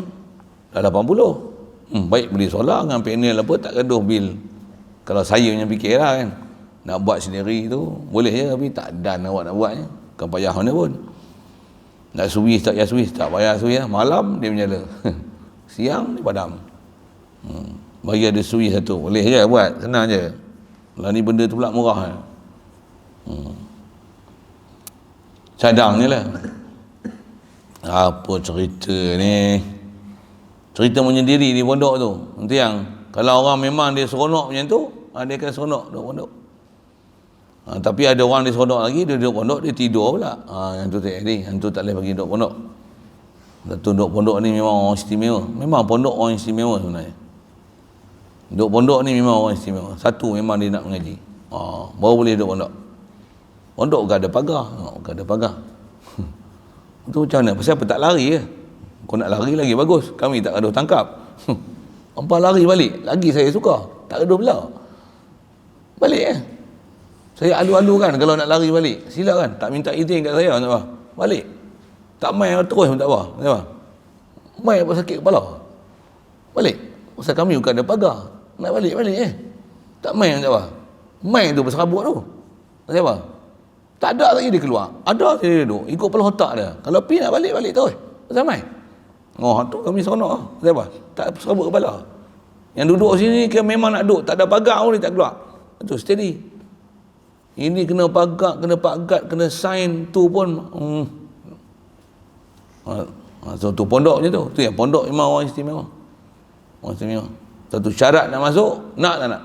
dah 80. Baik beli solar dengan panel apa, tak gaduh bil. Kalau saya punya fikir lah kan, nak buat sendiri tu boleh je, tapi tak dan awak nak buatnya, bukan payah mana pun. Nak suis tak payah suis, tak payah suis lah. Malam dia menyala siang dia padam. Bagi ada suis satu, boleh je buat, senang je. Lah ni benda tu pula murah. Cadang ni lah. Apa cerita ni? Cerita menyendiri di pondok tu. Nanti yang kalau orang memang dia seronok macam tu, dia akan seronok duduk pondok. Tapi ada orang dia seronok lagi, dia duduk pondok, dia tidur pula. Yang tu tak jadi, yang tu tak boleh bagi duduk pondok. Satu duduk pondok ni memang orang istimewa. Memang pondok orang istimewa sebenarnya. Duduk pondok ni memang orang istimewa. Satu memang dia nak mengaji. Baru boleh duduk pondok. Pondok bukan ada pagar. Bukan ada pagar. Itu macam mana? Pasal apa tak lari ke? Kau nak lari lagi bagus. Kami tak gaduh tangkap. Hampa lari balik. Lagi saya suka. Tak gaduh pula. Balik Saya alu-alu kan kalau nak lari balik. Silakan. Tak minta izin kat saya. Tak apa. Balik. Tak main terus pun tak apa. Tak apa. Main apa sakit kepala. Balik. Pasal kami bukan ada pagar. Nak balik tak main tak apa. Main tu pasal rabut tu. Tak apa. Tak ada lagi dia keluar. Ada dia duduk. Ikut kepala otak dia. Kalau pergi nak balik terus. Pasal main. Tu kami seronok lah. Tak apa. Tak serabut kepala. Yang duduk sini kan memang nak duduk. Tak ada pagar pun dia tak keluar. Itu steady. Ini kena pagar, kena pagat, kena sign tu pun. So tu pondok je tu. Tu yang pondok memang orang istimewa. Orang istimewa. Satu syarat nak masuk, nak tak nak.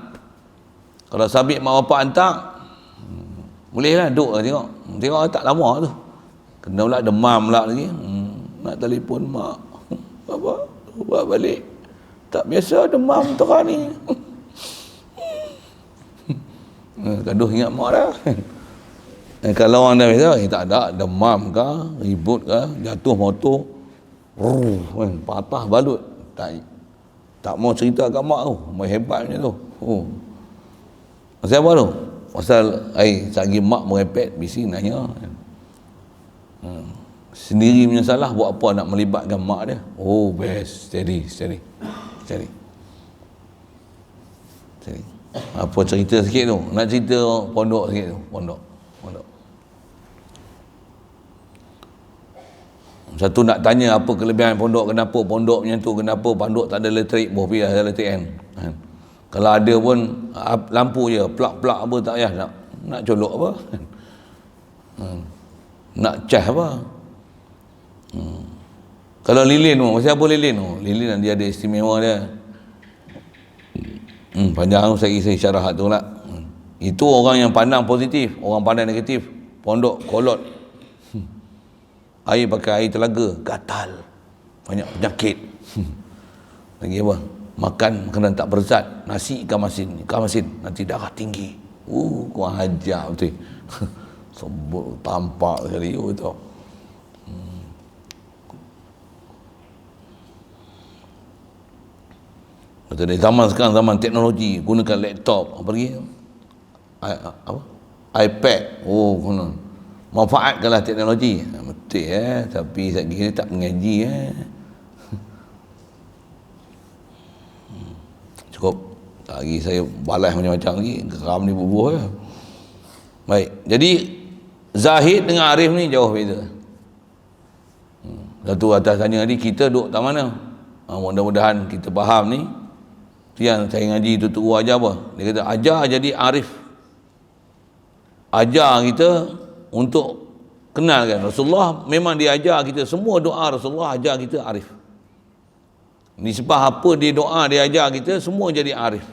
Kalau sabit mak bapak hantar, boleh lah duduk lah tengok tak lama tu. Kena pula demam pula lagi. Nak telefon mak. Bapak, buat balik. Tak biasa demam terang ni. Gaduh ingat mak dah. Kalau orang dah biasa, tak ada demam ke, ribut ke, jatuh motor, patah balut. Tak mau cerita kat mak tu. Mai hebatnya tu. Pasal apa tu? Pasal sagi mak merepet, bising nanya. Sendiri punya salah, buat apa nak melibatkan mak dia? Best. Steady. Apa cerita sikit tu? Nak cerita pondok sikit tu. Pondok. Satu nak tanya apa kelebihan pondok, kenapa pondok macam tu, kenapa pondok tak ada elektrik, boh pergi ada elektrik kan. Kalau ada pun lampu je, plug apa tak payah nak colok apa. Nak cas apa. Kalau lilin tu, siapa lilin tu? Lilin dia ada istimewa dia. Panjang tu saya syarah tu lah. Itu orang yang pandang positif, orang pandang negatif. Pondok kolot. Air pakai air telaga, gatal. Banyak penyakit. Lagi apa? Makan makanan tak berzat, nasi ikan masin, nanti darah tinggi. Kau hajar betul. Sebut tampak sekali tu. Betul dari zaman sekarang, zaman teknologi, gunakan laptop, apa lagi? iPad. Guna. Manfaatkanlah teknologi. Betul tapi saat ini tak mengaji Cukup. Tak lagi saya balas macam-macam lagi. Geram ni bubuh Baik. Jadi zahid dengan arif ni jauh beza. Satu atas tanya tadi, kita duduk tak mana? Mudah-mudahan kita faham ni. Yang saya ngaji tu ajar apa? Dia kata ajar jadi arif. Ajar kita untuk kenalkan Rasulullah. Memang dia ajar kita semua doa Rasulullah, ajar kita arif. Nisbah apa dia doa dia ajar kita semua jadi arif.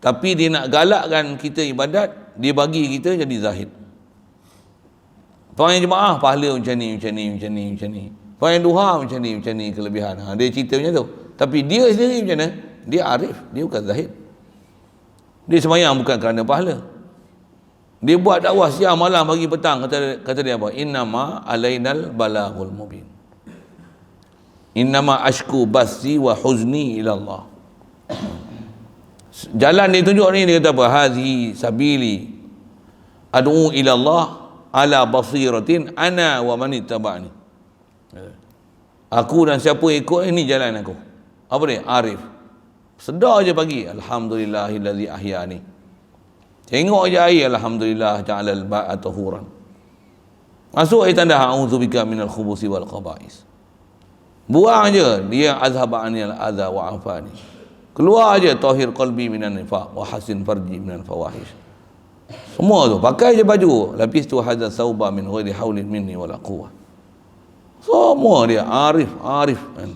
Tapi dia nak galakkan kita ibadat, dia bagi kita jadi zahid. Orang yang jemaah pahala macam ni, macam ni, macam ni, macam ni. Orang yang duha macam ni kelebihan. Dia cerita macam tu. Tapi dia sendiri macam mana? Dia arif, dia bukan zahid. Dia sembahyang bukan kerana pahala. Dia buat dakwah siang malam pagi petang, kata dia apa? Innama alainal balaghul mubin. Innama ashku basi wa huzni ila Allah. Jalan dia tunjuk ni, dia kata apa? Hazi sabili ad'u ila Allah ala basiratin ana wa man ittaba'ani. Aku dan siapa ikut ini jalan aku. Apa dia? Arif. Sedar je pagi, alhamdulillahillazi ahyani. Tengok je air, alhamdulillah ja'alal ba'a tahuran. Masuk air tanda a'udzubika minal khubusi wal khaba'is. Buang je, dia azhaba anil adza wa afani. Keluar je, tahir qalbi minan nifaq wa hasin farji minal fawahish. Semua tu, pakai je baju, lapis tu hadza sauba min ghairi haulin minni wala quwwah. Semua dia arif,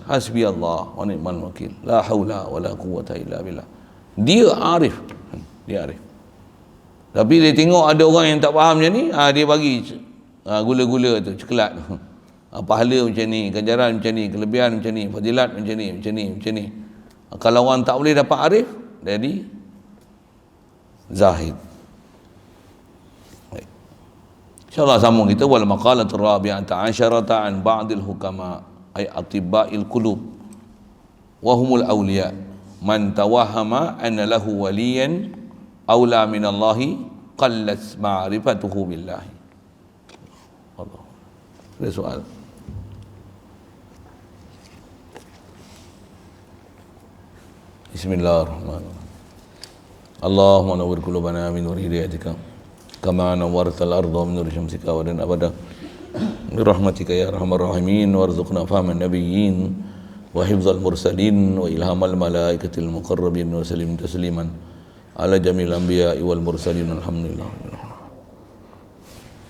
hasbi Allah wa ni'mal wakil, la haula wala quwwata illa billah. Dia arif. Tapi dia tengok ada orang yang tak faham macam ni, dia bagi gula-gula tu, coklat. Pahala macam ni, ganjaran macam ni, kelebihan macam ni, fadilat macam ni, macam ni. Kalau orang tak boleh dapat arif, jadi zahid. InsyaAllah sambung kita wal maqalatul rabi'ata asyarata an ba'dil hukama ay atibba'il qulub wa humul awliya man tawahhama anna lahu waliyan awla minallahi qallat ma'rifatuhu billahi. Allah. Ada soal? Bismillahirrahmanirrahim. Allahumma nawwir qulubana min nur hidayatika kama nawwartal arda min nur syamsika wa dan abada bi rahmatika ya arhamar rahimin warzuqna fahman nabiyyin wa hifzal mursalin wa ilhamal malaikatil muqarrabin wa sallim tasliman ala jamil anbiya'i wal mursalin alhamdulillah.